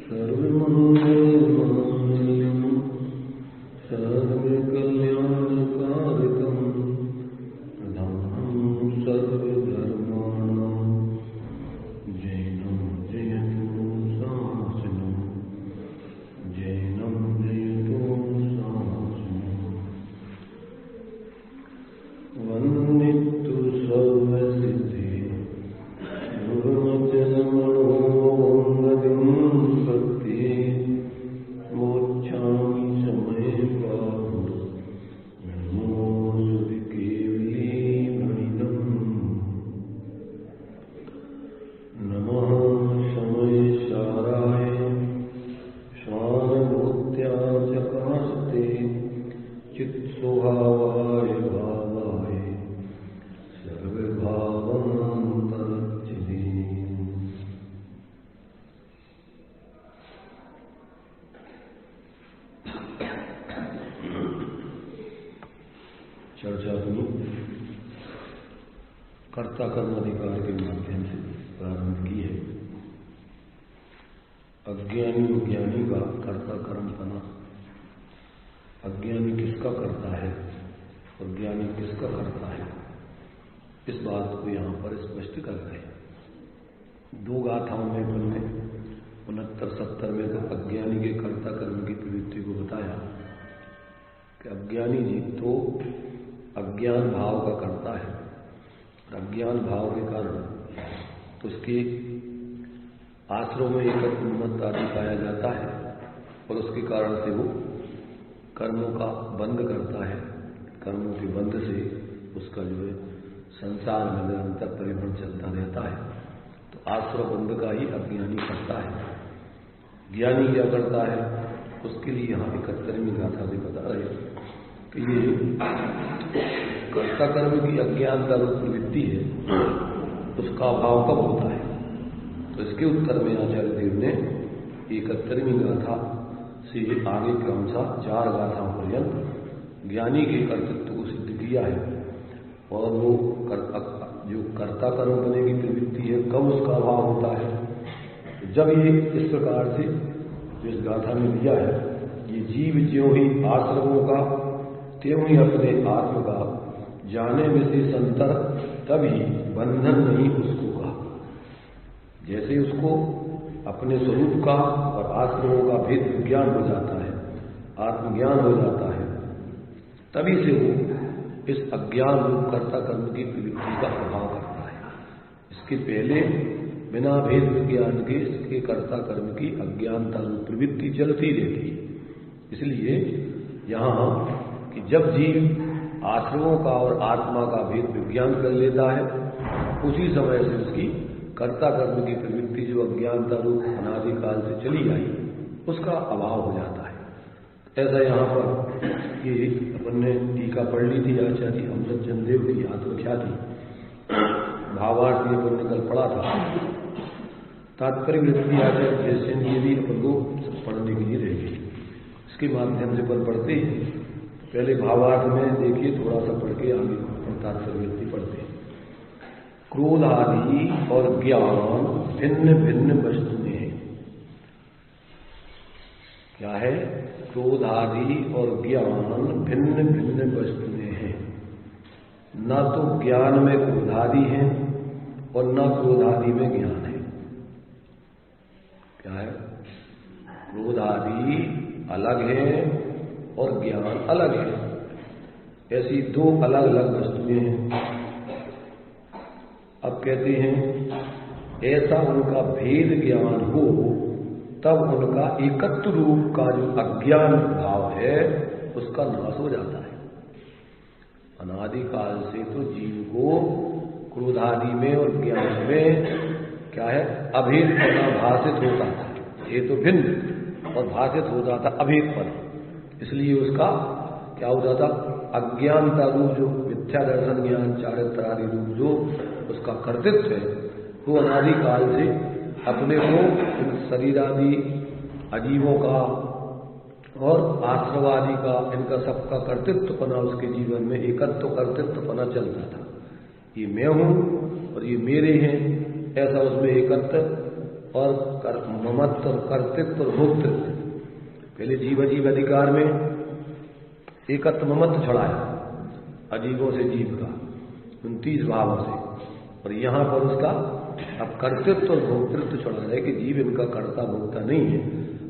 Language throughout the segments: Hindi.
सर्वमङ्गलमाङ्गल्यं सर्वकल्याणकारकं प्रधानं सर्वधर्माणां जैनं जयतु शासनं जैनं जयतु शासनं वन्दितु सर्वसिद्धि चर्चा अपनी कर्ता कर्म अधिकार के माध्यम से प्रारंभ की है। अज्ञानी और ज्ञानी का कर्ता कर्म बना। अज्ञानी किसका करता है और ज्ञानी किसका करता है, इस बात को यहाँ पर स्पष्ट कर रहे हैं। दो गाथाओं में हमने 69-70 में तो अज्ञानी के कर्ता कर्म की प्रवृत्ति को बताया कि अज्ञानी जी तो अज्ञान भाव का करता है। अज्ञान भाव के कारण तो उसके आश्रम में एकत्र मत आदि पाया जाता है और उसके कारण से वो कर्मों का बंध करता है। कर्मों के बंध से उसका जो है संसार में निरंतर परिभ्रमण चलता रहता है। तो आश्रम बंध का ही अज्ञानी करता है। ज्ञानी क्या करता है, उसके लिए यहाँ 71वीं गाथा से बता रहे हैं कि ये कर्ता कर्म की अज्ञानता रूप प्रवृत्ति है, उसका अभाव कब होता है। तो इसके उत्तर में आचार्य देव ने 71वीं गाथा से आगे क्रमशः 4 गाथाओं पर्यंत ज्ञानी के कर्तृत्व को सिद्ध किया है। और वो जो कर्ता कर्म बनने की प्रवृत्ति है, कब उसका अभाव होता है। जब ये इस प्रकार से जो इस गाथा में दिया है, ये जीव ज्यों ही आश्रमों का त्यों ही अपने आत्म का जाने में से संतर, तभी बंधन नहीं उसको का। जैसे उसको अपने स्वरूप का और आश्रमों का भेद ज्ञान हो जाता है, आत्मज्ञान हो जाता है, तभी से वो इस अज्ञान रूप कर्ता कर्म की प्रवृत्ति का प्रभाव करता है। इसके पहले बिना भेद ज्ञान के इसके कर्ता कर्म की अज्ञानता रूप प्रवृत्ति चलती रहती है। इसलिए यहाँ कि जब जीव आश्रमों का और आत्मा का भेद विज्ञान कर लेता है, उसी समय से उसकी कर्ता कर्म की प्रवृत्ति जो अज्ञानता रूप अनादिकाल से चली आई, उसका अभाव हो जाता है। ऐसा यहाँ पर ये अपन ने टीका पढ़ ली थी आचार्य अमृत चंदेव की आत्मख्याति, भावार्थ भी अपन ने कल पढ़ा था। तात्पर्य वृत्ति आचार्य जैसे ये भी अपन को पढ़ने के लिए रहेगी। इसके माध्यम से अपन पढ़ते हैं। पहले भावार्थ में देखिए, थोड़ा सा पढ़ के आगे तात्पर्य वृत्ति पढ़ते हैं। क्रोध आदि और ज्ञान भिन्न भिन्न वस्तुएं हैं। क्या है? क्रोध आदि और ज्ञान भिन्न भिन्न वस्तुएं हैं। न तो ज्ञान में क्रोधादि है और न क्रोधादि में ज्ञान है। क्या है? क्रोधादि अलग है और ज्ञान अलग है। ऐसी दो अलग अलग वस्तुएं हैं। अब कहते हैं ऐसा उनका भेद ज्ञान हो तब उनका एकत्व रूप का जो अज्ञान भाव है उसका नाश हो जाता है। अनादिकाल से तो जीव को क्रोधादि में और ज्ञान में क्या है, अभेद पना भाषित होता था। ये तो भिन्न और भाषित हो जाता अभेद पना। इसलिए उसका क्या हो जाता, अज्ञानता रूप जो मिथ्या दर्शन ज्ञान चारित्र आदि रूप जो उसका कर्तृत्व है, वो अनादिकाल से अपने को शरीर आदि अजीवों का और आश्रवादि का, इनका सबका कर्तृत्वपना उसके जीवन में एकत्व कर्तृत्वपना चलता था। ये मैं हूं और ये मेरे हैं, ऐसा उसमें एकत्व और ममत्व और कर्तृत्व और भोक्तृत्व। पहले जीव अजीव अधिकार में एकत्व ममत्व छुड़ाया अजीवों से जीव का 29 भावों से, और यहां पर उसका अब कर्तृत्व और भोक्तृत्व छुड़ा है कि जीव इनका कर्ता भोक्ता नहीं है,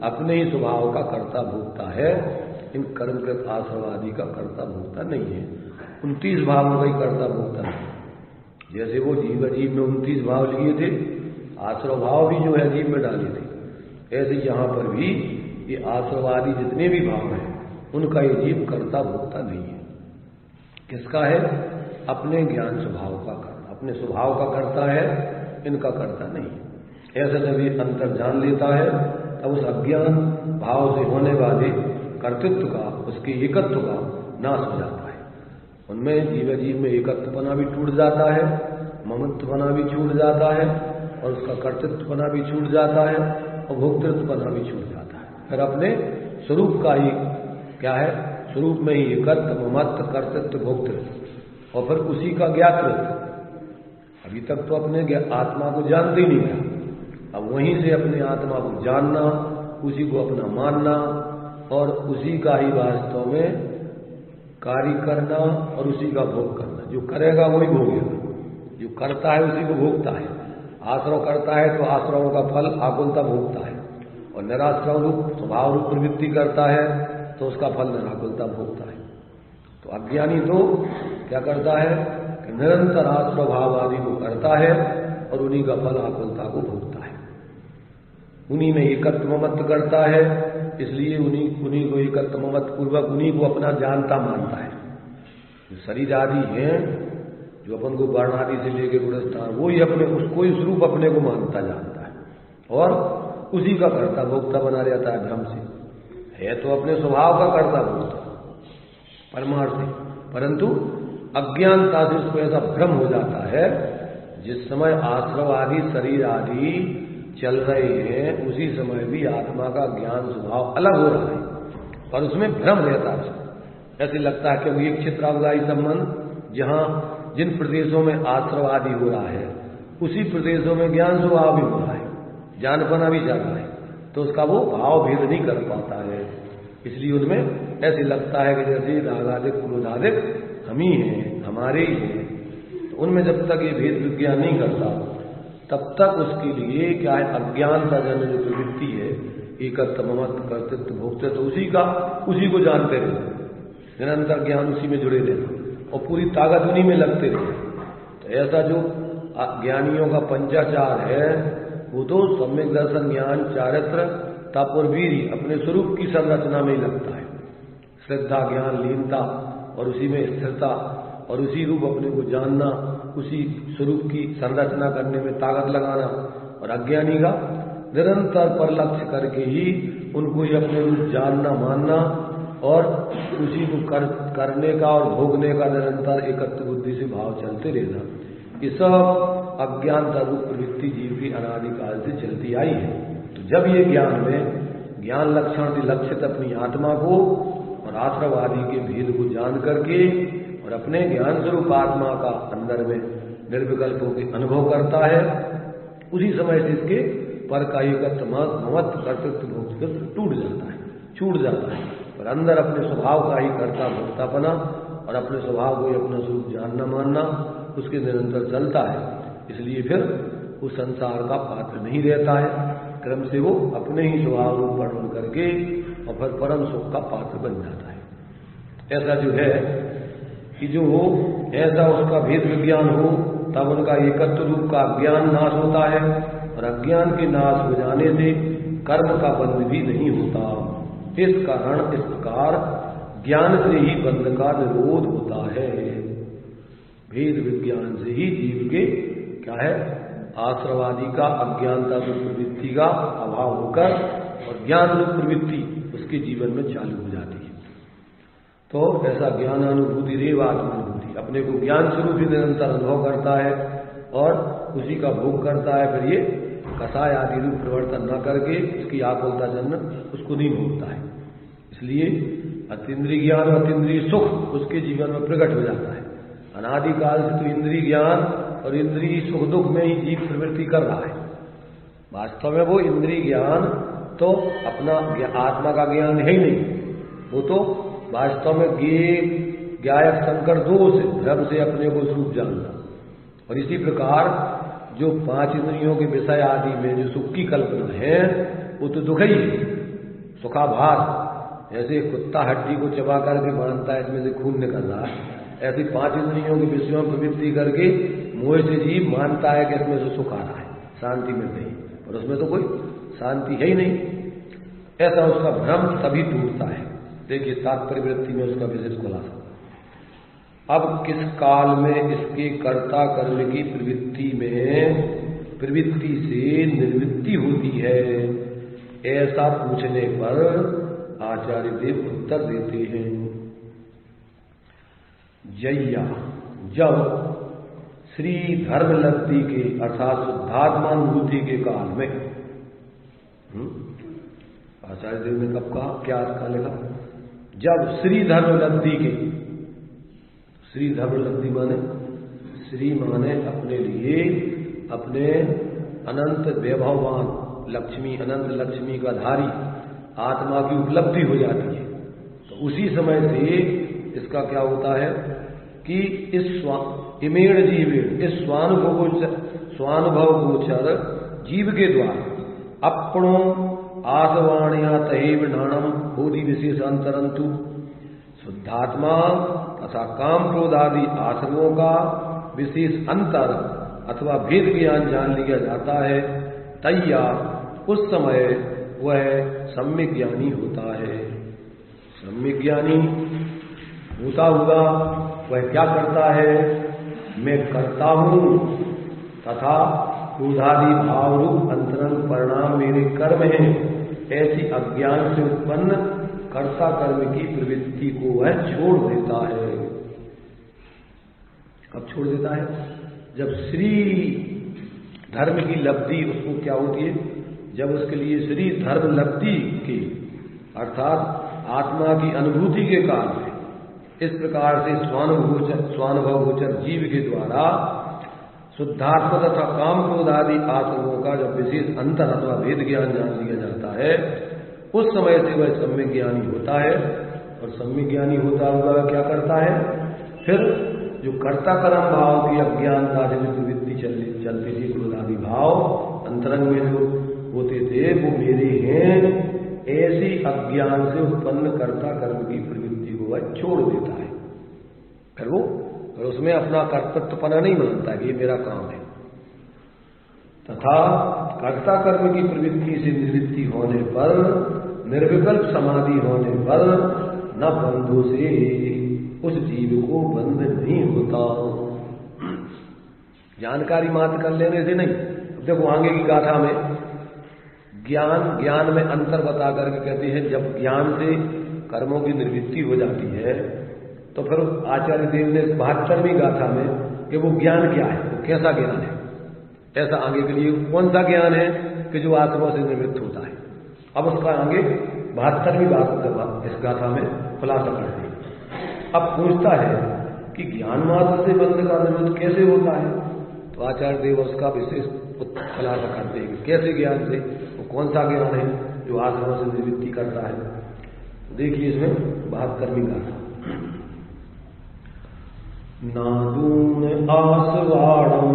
अपने ही स्वभाव का कर्ता भोक्ता है, इन कर्मकृत आश्रवादी का कर्ता भोक्ता नहीं है। 29 भावों का ही कर्ता भोक्ता है। जैसे वो जीव अजीव में 29 भाव लिए थे, आश्रव भाव भी जो है अजीव में डाले थे, ऐसे यहां पर भी ये आश्रवादी जितने भी भाव हैं उनका ये जीव कर्ता भोक्ता नहीं है। किसका है? अपने ज्ञान स्वभाव का कर्ता, अपने स्वभाव का कर्ता है, इनका कर्ता नहीं है। ऐसा जब ये अंतर जान लेता है तब उस अज्ञान भाव से होने वाले कर्तृत्व का, उसके एकत्व का नाश हो जाता है। उनमें जीव जीव में एकत्वपना भी टूट जाता है, ममत्वपना भी छूट जाता है, और उसका कर्तृत्वपना भी छूट जाता है, और भोक्तृत्वपना भी छूट जाता है। फिर अपने स्वरूप का ही क्या है? स्वरूप में ही एकत्व ममत्व कर्तृत्व भोक्तृत्व, और फिर उसी का ज्ञातृत्व। अभी तक तो अपने आत्मा को जानते ही नहीं था, अब वहीं से अपने आत्मा को जानना, उसी को अपना मानना, और उसी का ही वास्तव में कार्य करना, और उसी का भोग करना। जो करेगा वही भोगेगा, जो करता है उसी को भोगता है। आश्रव करता है तो आश्रवों का फल आकुलता भोगता है, और निराश्रव रूप स्वभाव रूप प्रवृत्ति करता है तो उसका फल निराकुलता भोगता है। तो अज्ञानी तो क्या करता है कि निरंतर आश्रव भाव आदि को करता है, और उन्हीं का फल आकुलता को भोगता है। उन्हीं में एकत्व ममत्व करता है, इसलिए उन्हीं को एकत्व ममत्व पूर्वक उन्हीं को अपना जानता मानता है। जो शरीर आदि हैं, जो अपन को वर्ण आदि से लेके गुणस्थान, वो ही अपने उसको ही स्वरूप अपने को मानता जानता है, और उसी का कर्ता भोक्ता बना रहता है। भ्रम से है तो अपने स्वभाव का कर्ता भोक्ता परमार्थ है, परंतु अज्ञानता से उसको ऐसा भ्रम हो जाता है। जिस समय आश्रव आदि शरीर आदि चल रहे हैं, उसी समय भी आत्मा का ज्ञान स्वभाव अलग हो रहा है, पर उसमें भ्रम रहता है। ऐसे लगता है कि एक चित्रावगाही संबंध जहां जिन प्रदेशों में आश्रव आदि हो रहा है, उसी प्रदेशों में ज्ञान स्वभाव भी हो रहा है, जानपना भी चल रहा है, तो उसका वो भाव भेद नहीं कर पाता है। इसलिए उनमें ऐसे लगता है कि जैसे रागादिक क्रोधादिक हम ही हैं, हमारे ही हैं। तो उनमें जब तक ये भेद विज्ञान नहीं करता, तब तक उसके लिए क्या है? अज्ञानता जन्य जो प्रवृत्ति है, एकत्व ममत्व कर्तृत्व भोक्तृत्व, उसी को जानते रहना, निरंतर ज्ञान उसी में जुड़े रहना, और पूरी ताकत उन्हीं में लगते रहना। तो ऐसा जो ज्ञानियों का पंचाचार है, वो तो सम्यक दर्शन ज्ञान चारित्र तप और वीर्य अपने स्वरूप की संरचना में ही लगता है। श्रद्धा ज्ञान लीनता, और उसी में स्थिरता, और उसी रूप अपने को जानना, उसी स्वरूप की संरचना करने में ताकत लगाना। और अज्ञानी का निरंतर पर लक्ष्य करके ही उनको ही अपने रूप जानना मानना, और उसी को करने का और भोगने का निरंतर एकत्व बुद्धि से भाव चलते रहना। ये सब अज्ञानता रूप प्रवृत्ति जीव की अनादिकाल से चलती आई है। तो जब ये ज्ञान में ज्ञान लक्षण से लक्षित अपनी आत्मा को और आश्रव आदि के भेद को जान करके और अपने ज्ञान स्वरूप आत्मा का अंदर में निर्विकल्पों के अनुभव करता है, उसी समय से इसके पर का एकत्व ममत्व कर्तृत्व भोक्तृत्व टूट जाता है, छूट जाता है, और अंदर अपने स्वभाव का ही कर्ता भोक्तापना और अपने स्वभाव को ही अपना स्वरूप जानना मानना उसके निरंतर चलता है। इसलिए फिर वो संसार का पात्र नहीं रहता है, क्रम से वो अपने ही स्वभाव रूप वर्णन करके और फिर परम सुख का पात्र बन जाता है। ऐसा जो है कि जो हो ऐसा उसका भेद विज्ञान हो, तब उनका एकत्व रूप का अज्ञान नाश होता है, और अज्ञान के नाश हो जाने से कर्म का बंध भी नहीं होता। इस कारण इस प्रकार ज्ञान से ही बंध का निरोध होता है। भेद विज्ञान से ही जीव के क्या है? आश्रवादी का अज्ञानता रूप प्रवृत्ति का अभाव होकर और ज्ञान रूप प्रवृत्ति उसके जीवन में चालू हो जाती है। तो ऐसा ज्ञानानुभूति रेव आत्मानुभूति, अपने को ज्ञान स्वरूप ही निरंतर अनुभव करता है और उसी का भोग करता है। फिर ये कसाय आदि रूप प्रवर्तन न करके उसकी आकुलता जन्म उसको नहीं भोगता है। इसलिए अतीन्द्रिय ज्ञान और अतीन्द्रिय सुख उसके जीवन में प्रकट हो जाता है। अनादिकाल से तो इंद्रिय ज्ञान और इंद्रिय सुख दुख में ही जीव प्रवृत्ति कर रहा है, वास्तव में वो इंद्रिय ज्ञान तो अपना आत्मा का ज्ञान है ही नहीं, वो तो वास्तव में ज्ञायक संकर दोष है, भ्रम से अपने को स्वरूप जानना। और इसी प्रकार जो 5 इंद्रियों के विषय आदि में जो सुख की कल्पना है वो तो दुख ही है, सुखाभास। जैसे कुत्ता हड्डी को चबा करके मानता है इसमें से खून निकल रहा है, ऐसी 5 इंद्रियों के विषयों में प्रवृत्ति करके मोह से जीव मानता है कि इसमें से सुख आ रहा है, शांति मिल रही, और उसमें तो कोई शांति है ही नहीं। ऐसा उसका भ्रम तभी टूटता है। देखिए तात्पर्य वृत्ति में उसका विशेष खुलासा। अब किस काल में इसके कर्ता कर्म की प्रवृत्ति से निवृत्ति होती है, ऐसा पूछने पर आचार्य देव उत्तर देते हैं। जय्या, जब श्री धर्मलब्धि के अर्थात शुद्धात्मानुभूति के काल में, आचार्य देव ने कब कहा, क्या अर्थ का लिखा, जब श्री धर्मलब्धि के, श्री धर्मलब्धि माने, श्री माने अपने लिए अपने अनंत वैभववान लक्ष्मी, अनंत लक्ष्मी का धारी आत्मा की उपलब्धि हो जाती है। तो उसी समय से इसका क्या होता है कि इस इमेड़ जीवेण, इस स्वानुभव गोचर जीव के द्वारा अपनो आसवाणिया तहेव नाणम बोधि विशेष अंतरंतु शुद्धात्मा तथा काम क्रोध आदि आश्रमों का विशेष अंतर अथवा भेद ज्ञान जान लिया जाता है। तैया उस समय वह सम्यक ज्ञानी होता है। सम्यक ज्ञानी होता हुआ वह क्या करता है, मैं करता हूं तथा क्रोधादि भाव रूप अंतरंग परिणाम मेरे कर्म हैं, ऐसी अज्ञान से उत्पन्न कर्ता कर्म की प्रवृत्ति को वह छोड़ देता है। कब छोड़ देता है, जब श्री धर्म की लब्धि उसको क्या होती है, जब उसके लिए श्री धर्म लब्धि की अर्थात आत्मा की अनुभूति के काल में इस प्रकार से स्वानुभव गोचर जीव के द्वारा शुद्धात्मा तथा काम क्रोध आदि आश्रमों का जब विशेष अंतर अथवा भेद ज्ञान जान लिया जाता है, उस समय से वह सम्यक ज्ञानी होता है। और सम्यक ज्ञानी होता हुआ क्या करता है, फिर जो कर्ता कर्म भाव की अज्ञानता से जो प्रवृत्ति चलती थी, क्रोध आदि भाव अंतरंग में जो होते थे वो मेरे हैं, ऐसी अज्ञान से उत्पन्न कर्ता कर्म की प्रवृत्ति को वह छोड़ देता है। फिर वो उसमें अपना कर्तृत्वपना नहीं मानता कि ये मेरा काम है, तथा कर्ता कर्म की प्रवृत्ति से निवृत्ति होने पर, निर्विकल्प समाधि होने पर न बंधु से उस जीव को बंध नहीं होता। जानकारी मात्र कर लेने से नहीं। देखो आगे की गाथा में ज्ञान में अंतर बता करके कहते हैं, जब ज्ञान से कर्मों की निवृत्ति हो जाती है तो फिर आचार्य देव ने 72वीं गाथा में कि वो ज्ञान क्या है, वो कैसा ज्ञान है, ऐसा आगे के लिए कौन सा ज्ञान है कि जो आत्मा से निवृत्त होता है। अब उसका आगे 72वीं बात इस गाथा में खुलासा करते हैं। अब पूछता है कि ज्ञान मात्र से बंध का निवृत्त कैसे होता है, तो आचार्य देव उसका विशेष खुलासा करते हैं कि कैसे ज्ञान से, वो कौन सा ज्ञान है जो आत्मा से निवृत्ति करता है। देखिए इसमें 72वीं गाथा, नादून आसवाणम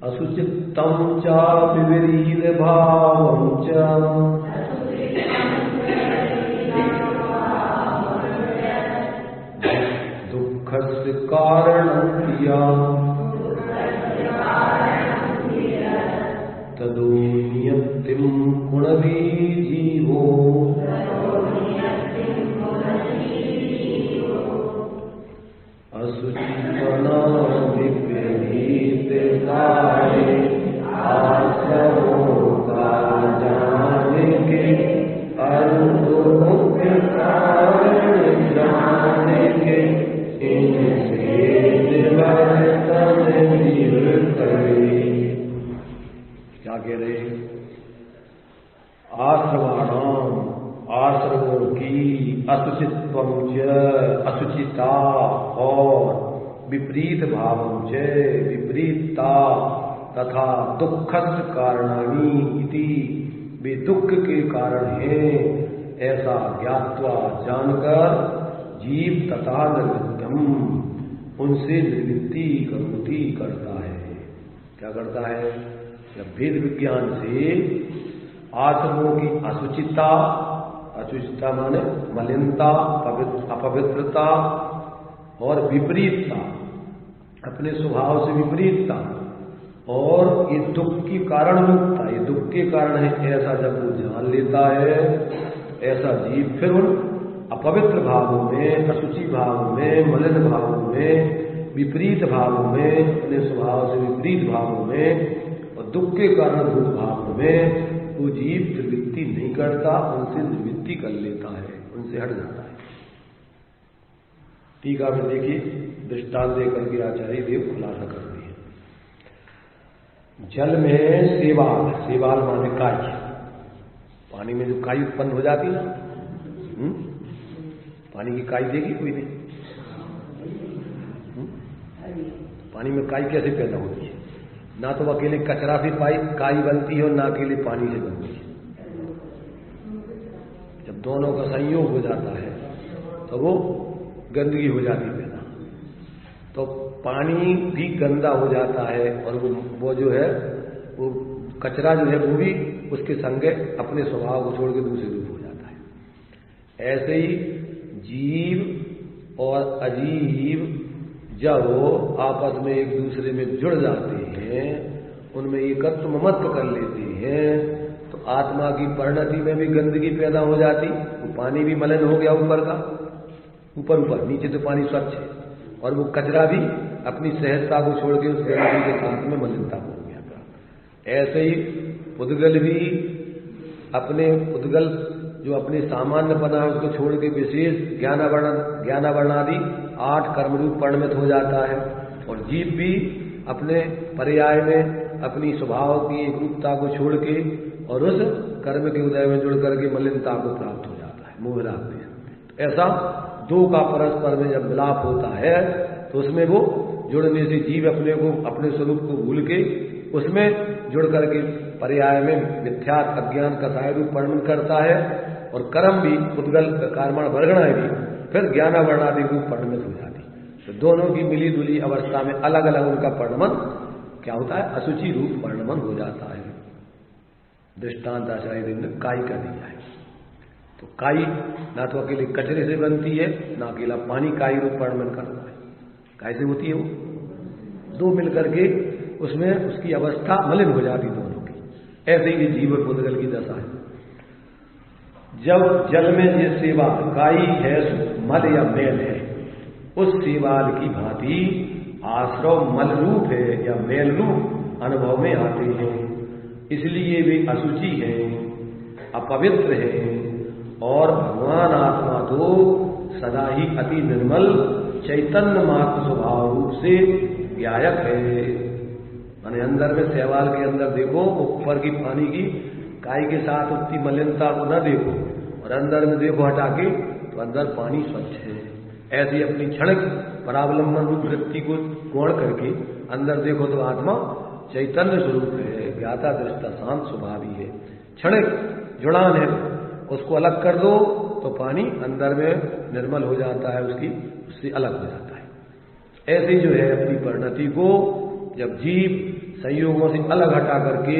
असुचित्तम चा विविरीद भावम च दुःखस्य कारणं क्रिया तदो नियतिं गुणवी जीवो असुचिपना विपरीत कार्य आश्रमों का जाने के अनुभव कारण जाने के इनसे निवर्तन निवृत्त करे। क्या कह रहे, आश्रमाणाम आश्रमों की असुचित्वम च अशुचिता और विपरीत भावं च विपरीतता तथा दुःखस्य कारणानि इति, वे दुख के कारण हैं ऐसा ज्ञात्वा जानकर जीव तथा निर्वृत्तम उनसे निवृत्ति करोति करता है। क्या करता है? जब वेद विज्ञान से आत्मों की असुचिता, असुचिता माने मलिनता, अपवित्रता और विपरीतता, अपने स्वभाव से विपरीतता और ये दुख की कारण रूपता, ये दुख के कारण है ऐसा जब वो जान लेता है, ऐसा जीव फिर उन अपवित्र भावों में, असुचि भावों में, मलिन भावों में, विपरीत भावों में, अपने स्वभाव से विपरीत भावों में और दुख के कारण भूत भावों में वो जीव निवृत्ति नहीं करता, उनसे निवृत्ति कर लेता है, उनसे हट जाता है। टीका में देखिए दृष्टांत देकर के आचार्य देव खुलासा करते हैं। जल में सेवाल, सेवाल माने काई, पानी में जो काई उत्पन्न हो जाती है, पानी की काई देखी कोई नहीं? पानी में काई कैसे पैदा होती है? ना तो अकेले कचरा से काई बनती है और ना अकेले पानी से बनती है। जब दोनों का संयोग हो जाता है तो वो गंदगी हो जाती है पैदा। तो पानी भी गंदा हो जाता है और वो जो है वो कचरा जो है वो भी उसके संगे अपने स्वभाव को छोड़ के दूसरे रूप हो जाता है। ऐसे ही जीव और अजीव जब आपस में एक दूसरे में जुड़ जाते हैं, उनमें एकत्व ममत्व कर लेते हैं, तो आत्मा की परिणति में भी गंदगी पैदा हो जाती। वो पानी भी मलिन हो गया ऊपर का, ऊपर नीचे तो पानी स्वच्छ है और वो कचरा भी अपनी सहजता को छोड़ के उस गंदगी के साथ में मलिनता हो गया। ऐसे ही पुद्गल भी अपने पुद्गल जो अपने सामान्य पना है उसको छोड़ के विशेष ज्ञानावरणादि 8 कर्मरूप परिणमित हो जाता है और जीव भी अपने पर्याय में अपनी स्वभाव की एक रूपता को छोड़ के और उस कर्म के उदय में जुड़ करके मलिनता को प्राप्त हो जाता है, मोह राग में। ऐसा दो का परस्पर में जब मिलाप होता है तो उसमें वो जुड़ने से जीव अपने को, अपने स्वरूप को भूल के उसमें जुड़ करके पर्याय में मिथ्यात्व अज्ञान का साय रूप परिणमन करता है और कर्म भी उद्गल कर्मण वर्गणाएं भी फिर ज्ञानावरणादि रूप परिणमित हो जाती। तो दोनों की मिली जुली अवस्था में अलग अलग उनका परिणमन क्या होता है? अशुचि रूप परिणमन हो जाता है। दृष्टांत आचार्य देव ने काई का दिया है। तो काई ना तो अकेले कचरे से बनती है, ना अकेला पानी काई रूप परिणमन करता है। कैसे होती है वो? दो मिलकर के उसमें उसकी अवस्था मलिन हो जाती दोनों की। ऐसे ही जीव और पुद्गल की दशा है। जब जल में ये सेवा काई है, मल या मैल है, उस सेवाल की भांति आश्रव मल रूप है या मैल रूप अनुभव में आते हैं, इसलिए वे अशुचि हैं, अपवित्र हैं और भगवान आत्मा तो सदा ही अति निर्मल चैतन्य मात्र स्वभाव रूप से ज्ञायक है। माने अंदर में सेवाल के अंदर देखो, ऊपर की पानी की काई के साथ उतनी मलिनता को न देखो और अंदर में देखो हटा के तो अंदर पानी स्वच्छ है। ऐसी अपनी क्षणिक परावलंबन रूप वृत्ति को कोण करके अंदर देखो तो आत्मा चैतन्य स्वरूप है, ज्ञाता दृष्टा शांत स्वभावी है। क्षणिक जुड़ान है, उसको अलग कर दो तो पानी अंदर में निर्मल हो जाता है, उससे अलग हो जाता है। ऐसी जो है अपनी परिणति को जब जीव संयोगों से अलग हटा करके,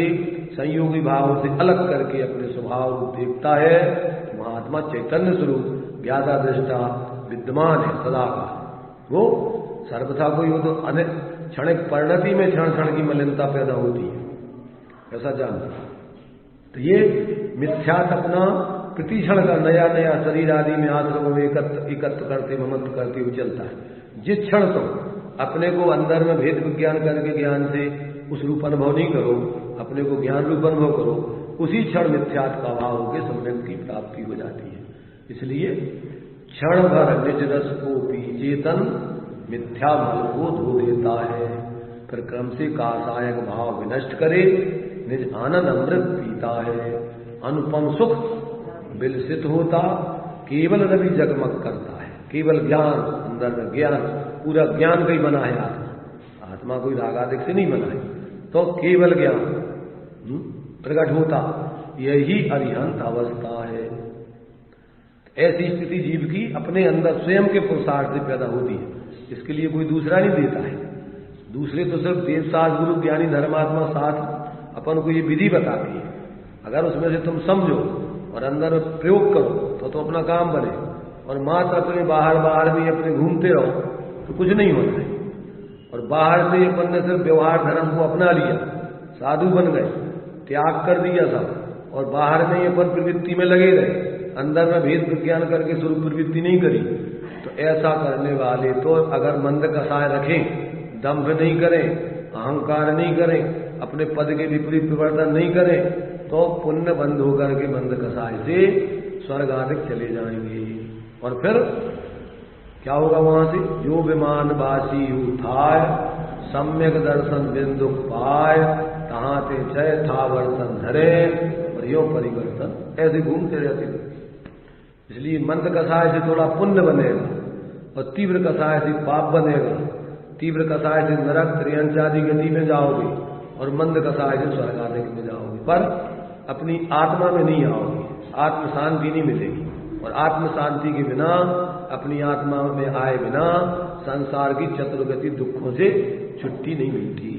संयोगी भाव से अलग करके अपने स्वभाव को देखता है, महात्मा चैतन्य स्वरूप ज्ञाता दृष्टा विद्यमान है सदा का। वो सर्वथा कोई हो तो क्षणिक परिणति में क्षण क्षण की मलिनता पैदा होती है, ऐसा जानते। तो ये मिथ्यात अपना प्रतिक्षण का नया नया शरीर आदि में आश्रमों में एकत्र करते ममत्व करते हुए चलता है। जिस क्षण तो अपने को अंदर में भेद विज्ञान करके ज्ञान से उस रूप अनुभव नहीं करो, अपने को ज्ञान रूप अनुभव करो, उसी क्षण मिथ्यात का भाव होकर सम्यक की प्राप्ति हो जाती है। इसलिए क्षण भर निज रस को पी चेतन मिथ्या मल को धो देता है, फिर क्रम से कासायक भाव विनष्ट करे निज आनंद अमृत पीता है। अनुपम सुख विलसित होता केवल रवि जगमग करता है। केवल ज्ञान, अंदर में ज्ञान पूरा ज्ञान का ही बना है आत्मा। आत्मा कोई राग आदि से नहीं बना है, तो केवल ज्ञान प्रकट होता, यही अरिहंत अवस्था है। ऐसी स्थिति जीव की अपने अंदर स्वयं के पुरुषार्थ से पैदा होती है, इसके लिए कोई दूसरा नहीं देता है। दूसरे तो सिर्फ वेद शास्त्र गुरु ज्ञानी धर्मात्मा साथ अपन को ये विधि बताती है, अगर उसमें से तुम समझो और अंदर प्रयोग करो तो तुम अपना काम बने, और मात्र अपने बाहर बाहर भी अपने घूमते रहो तो कुछ नहीं होता है। और बाहर से अपन ने सिर्फ व्यवहार धर्म को अपना लिया, साधु बन गए, त्याग कर दिया सब, और बाहर में ही अपन प्रवृत्ति में लगे रहे, अंदर में भेद विज्ञान करके स्वरूप प्रवृत्ति नहीं करी, तो ऐसा करने वाले तो अगर मंद कसाय रखें, दंभ नहीं करें, अहंकार नहीं करें, अपने पद के विपरीत प्रवर्तन नहीं करें, तो पुण्य बंद होकर के मंद कसाय से स्वर्ग आदि चले जाएंगे। और फिर क्या होगा वहां से? जो विमान बासी उठाय सम्यक दर्शन बिंदु पाय, तहां ते चय था वर्तन धरे, और यो परिवर्तन ऐसे घूमते रहते। इसलिए मंद कसाय से थोड़ा पुण्य बनेगा, और तीव्र कसाय से पाप बनेगा। तीव्र कसाय से नरक त्रियंच आदि गति में जाओगे, और मंद कसाय से स्वर्ग आदि में जाओगे, पर अपनी आत्मा में नहीं आओगे, आत्म शांति नहीं मिलेगी। और आत्म शांति के बिना, अपनी आत्मा में आए बिना संसार की चतुर्गति दुखों से छुट्टी नहीं मिलती।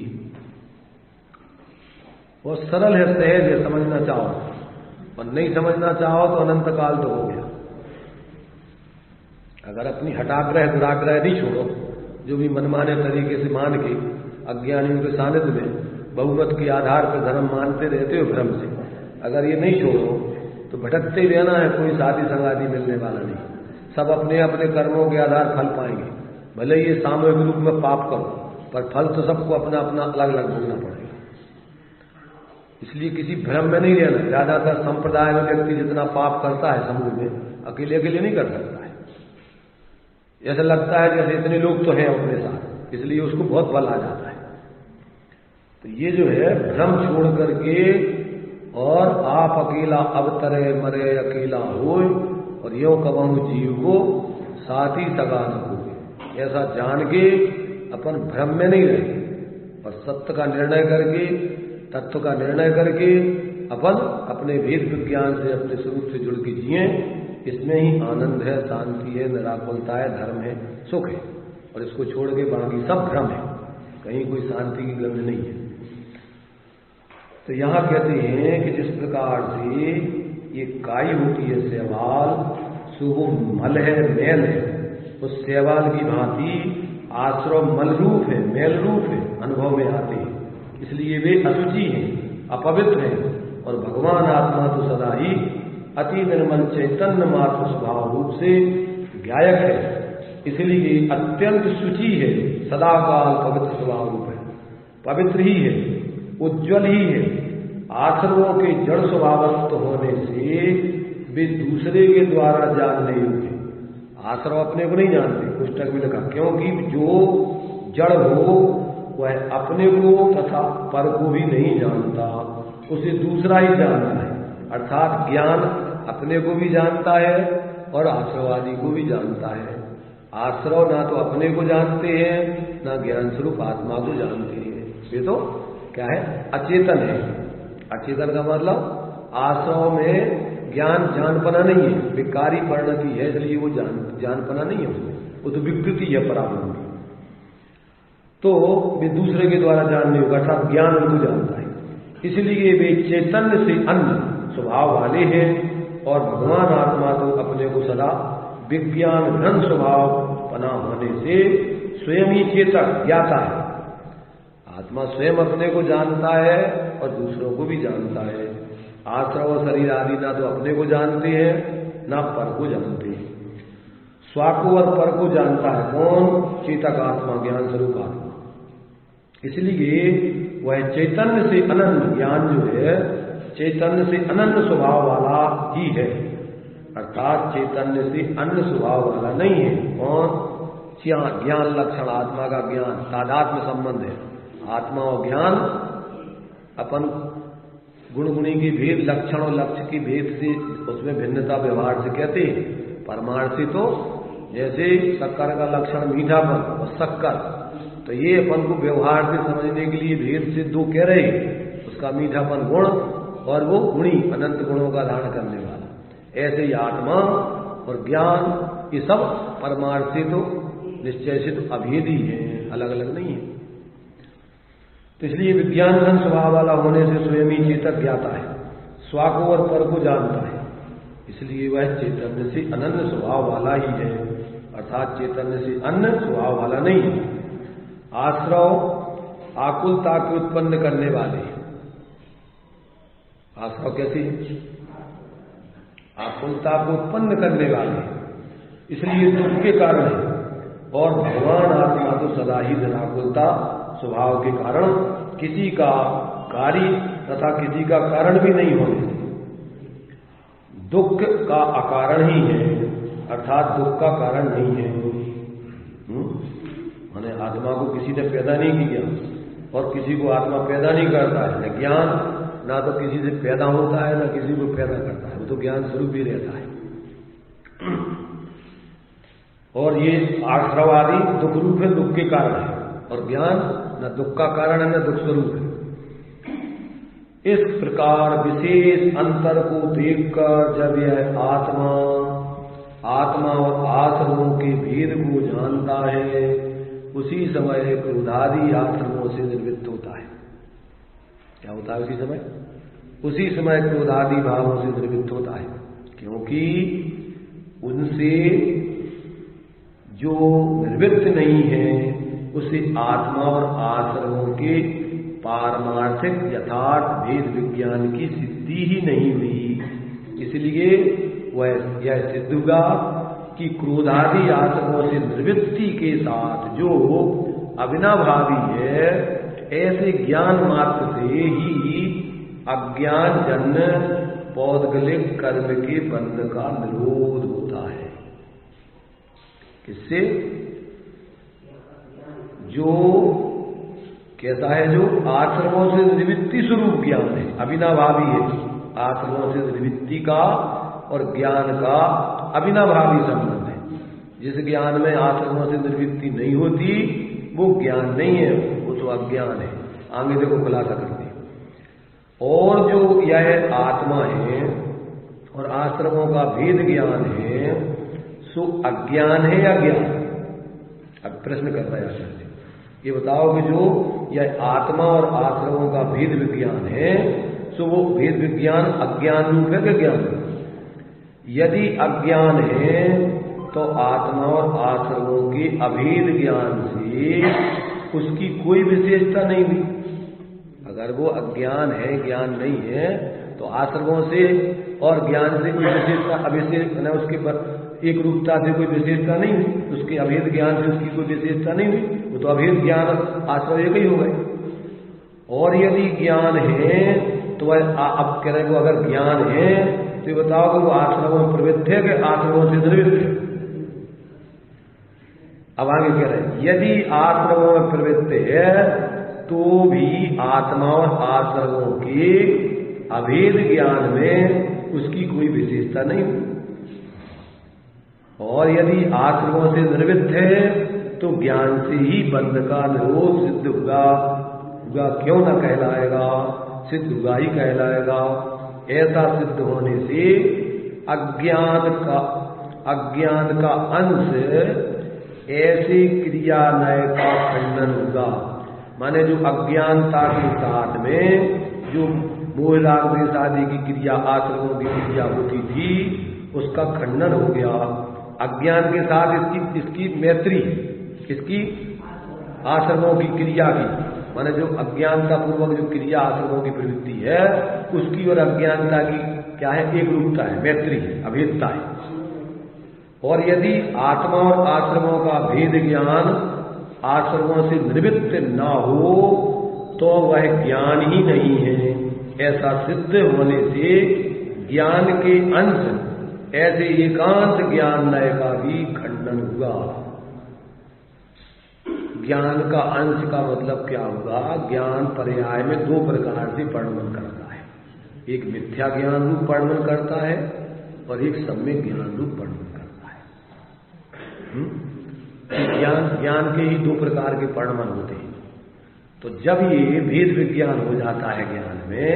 वो सरल है, सहज है, समझना चाहो, और नहीं समझना चाहो तो अनंत काल तो हो गया। अगर अपनी हटाग्रह दुराग्रह नहीं छोड़ो, जो भी मनमाने तरीके से मान के अज्ञानियों के सानिध्य में बहुमत के आधार पर धर्म मानते रहते हो भ्रम से, अगर ये नहीं छोड़ो तो भटकते ही रहना है, कोई साथी संगाती मिलने वाला नहीं। सब अपने अपने कर्मों के आधार फल पाएंगे, भले ये सामूहिक रूप में पाप करो, पर फल तो सबको अपना अपना अलग अलग भोगना पड़ेगा। इसलिए किसी भ्रम में नहीं रहना। ज्यादातर संप्रदाय में व्यक्ति जितना पाप करता है समूह में, अकेले अकेले नहीं कर सकता है। ऐसा लगता है जैसे इतने लोग तो हैं अपने साथ, इसलिए उसको बहुत बल आ जाता है। तो ये जो है भ्रम छोड़ करके, और आप अकेला अवतरे मरे अकेला होए, और यो कबहू जीव को साथी सगा न होए, ऐसा जान के अपन भ्रम में नहीं रहे, और सत्य का निर्णय करके, तत्व का निर्णय करके अपन अपने वेद विज्ञान से अपने स्वरूप से जुड़ के जिए। इसमें ही आनंद है, शांति है, निराकुलता है, धर्म है, सुख है। और इसको छोड़ के बाकी सब भ्रम है, कहीं कोई शांति की गंध नहीं है। तो यहां कहते हैं कि जिस प्रकार से ये काई होती है शैवाल, सो वो मल है, मैल है, उस शैवाल की भांति आश्रम मल रूप है, मैल रूप है, अनुभव में आते हैं, इसलिए वे अशुचि हैं, अपवित्र हैं। और भगवान आत्मा तो सदा ही अति निर्मल चैतन्य मात्र स्वभाव रूप से गायक है, इसलिए अत्यंत शुचि है, सदाकाल पवित्र स्वभाव रूप है, पवित्र ही है, उज्ज्वल ही है। आश्रमों के जड़ स्वभावस्थ होने से वे दूसरे के द्वारा जानने योग्य। आश्रम अपने को नहीं जानते, पुस्तक में लिखा, क्योंकि जो जड़ हो वह अपने को तथा पर को भी नहीं जानता, उसे दूसरा ही जानता है। अर्थात ज्ञान अपने को भी जानता है और आश्रवादी को भी जानता है। आश्रव ना तो अपने को जानते हैं, ना ज्ञान स्वरूप आत्मा को जानते हैं। ये तो क्या है? अचेतन है। अचेतन का मतलब आश्रव में ज्ञान जानपना नहीं है, विकारी परिणति है, इसलिए वो जानपना नहीं है उसमें, वो तो विकृति है पराब्रह्म की। तो वे दूसरे के द्वारा जानने होगा, अर्थात ज्ञान उनको जानता है, इसलिए वे चैतन्य से अन्य स्वभाव वाले हैं। और भगवान आत्मा तो अपने को सदा विज्ञान घन स्वभाव बना होने से स्वयं ही चेतन ज्ञाता है। आत्मा स्वयं अपने को जानता है और दूसरों को भी जानता है। आश्रव और शरीर आदि ना तो अपने को जानते हैं, ना पर को जानते हैं। स्वाको और पर को जानता है कौन? चेतक आत्मा, ज्ञान स्वरूप आत्मा। इसलिए वह चैतन्य से अनन्य ज्ञान जो है, चैतन्य से अनन्य स्वभाव वाला ही है, अर्थात चैतन्य से अन्य स्वभाव वाला नहीं है। कौन? ज्ञान लक्षण, आत्मा का ज्ञान, तादात्म्य संबंध है। आत्मा और ज्ञान अपन गुणगुणी की भेद, लक्षण और लक्ष्य की भेद से उसमें भिन्नता व्यवहार से कहते हैं। परमार्थ से तो जैसे शक्कर का लक्षण मीठापन और शक्कर, तो ये अपन को व्यवहार से समझने के लिए भेद से दो कह रहे हैं, उसका मीठापन गुण और वो गुणी अनंत गुणों का धारण करने वाला। ऐसे ही आत्मा और ज्ञान ये सब परमार्थ से तो निश्चय से तो अभेद ही है, अलग अलग नहीं है। तो इसलिए विज्ञान घन स्वभाव वाला होने से स्वयं ही चेतक ज्ञाता है, स्वा को और पर को जानता है, इसलिए वह चैतन्य से अनन्य स्वभाव वाला ही है, अर्थात चैतन्य से अन्य स्वभाव वाला नहीं है। आश्रव आकुलता के उत्पन्न करने वाले, आश्रव कैसे आकुलता को उत्पन्न करने वाले, इसलिए दुख के कारण है। और भगवान आत्मा तो सदा ही निराकुलता स्वभाव के कारण किसी का कार्य तथा किसी का कारण भी नहीं होने, दुख का अकारण ही है, अर्थात दुख का कारण नहीं है। माने आत्मा को किसी ने पैदा नहीं किया और किसी को आत्मा पैदा नहीं करता है। न ज्ञान ना तो किसी से पैदा होता है न किसी को पैदा करता है, वो तो ज्ञान स्वरूप ही रहता है। और ये आश्रव आदि दुख रूप है, दुख के कारण है, और ज्ञान न दुख का कारण है न दुख स्वरूप है। इस प्रकार विशेष अंतर को देखकर जब यह आत्मा और आश्रमों के भेद को जानता है, उसी समय क्रोधादि आश्रमों से निर्वृत्त होता है। क्या होता है उसी समय? उसी समय क्रोधादि भावों से निर्वृत्त होता है, क्योंकि उनसे जो निवृत्त नहीं है उसे आत्मा और आश्रमों के पारमार्थिक यथार्थ भेद विज्ञान की सिद्धि ही नहीं हुई। इसलिए वह यह सिद्ध हुआ कि क्रोधादि आश्रमों से निवृत्ति के साथ जो अविनाभावी है, ऐसे ज्ञान मात्र से ही अज्ञान जन्य पौद्गलिक कर्म के बंध का निरोध होता है। किससे? जो कैसा है? जो आश्रमों से निवृत्ति स्वरूप ज्ञान है, अविनाभावी है। आश्रमों से निवृत्ति का और ज्ञान का अविनाभावी संबंध है। जिस ज्ञान में आश्रमों से निवृत्ति नहीं होती वो ज्ञान नहीं है, वो तो अज्ञान है। आगे देखो खुलासा करते हैं। और जो यह आत्मा है और आश्रमों का भेद ज्ञान है, सो अज्ञान है या ज्ञान? अब प्रश्न करता है आचार्य, ये बताओ कि जो यह आत्मा और आश्रमों का भेद विज्ञान है, सो वो भेद विज्ञान अज्ञान रूप है कि ज्ञान? यदि अज्ञान है तो आत्मा और आश्रमों के अभेद ज्ञान से उसकी कोई विशेषता नहीं हुई। अगर वो अज्ञान है, ज्ञान नहीं है, तो आश्रमों से और ज्ञान से कोई विशेषता अविशेष न उसके एक रूपता से कोई विशेषता नहीं हुई, उसके अभेद ज्ञान से उसकी कोई विशेषता नहीं हुई, वो तो अभेद ज्ञान आश्रम एक ही हो गए। और यदि ज्ञान है तो वह अब कह रहे को अगर ज्ञान है तो ये बताओ कि वो आश्रमों में प्रवृत्त है कि आश्रमों से निर्वृत्त है? अब आगे कह रहे हैं, यदि आश्रमों में प्रवृत्त है तो भी आत्मा और आश्रमों के अभेद ज्ञान में उसकी कोई विशेषता नहीं। और यदि आश्रमों से निर्वृत्त है तो ज्ञान से ही बंध का निरोध सिद्ध होगा। क्यों न कहलाएगा? सिद्ध होगा ही कहलाएगा। ऐसा सिद्ध होने से अज्ञान का अंश ऐसे क्रिया नय का खंडन होगा। माने जो अज्ञानता के साथ में जो मोह राग द्वेष आदि की क्रिया, आश्रमों की क्रिया होती थी, उसका खंडन हो गया। अज्ञान के साथ इसकी मैत्री, इसकी आश्रमों की क्रिया की, माने जो अज्ञानता पूर्वक जो क्रिया आश्रमों की प्रवृत्ति है, उसकी और अज्ञानता की क्या है? एक रूपता है, मैत्री है, अभेदता है। और यदि आत्मा और आश्रमों का भेद ज्ञान आश्रमों से निवृत्त ना हो तो वह ज्ञान ही नहीं है। ऐसा सिद्ध होने से ज्ञान के अंश ऐसे एकांत ज्ञान नय का भी खंडन हुआ। ज्ञान का अंश का मतलब क्या होगा? ज्ञान पर्याय में दो प्रकार से वर्णन करता है। एक मिथ्या ज्ञान रूप वर्णन करता है और एक सम्यक ज्ञान रूप वर्णन करता है। ज्ञान के ही दो प्रकार के परिणाम होते हैं। तो जब ये भेद विज्ञान हो जाता है ज्ञान में,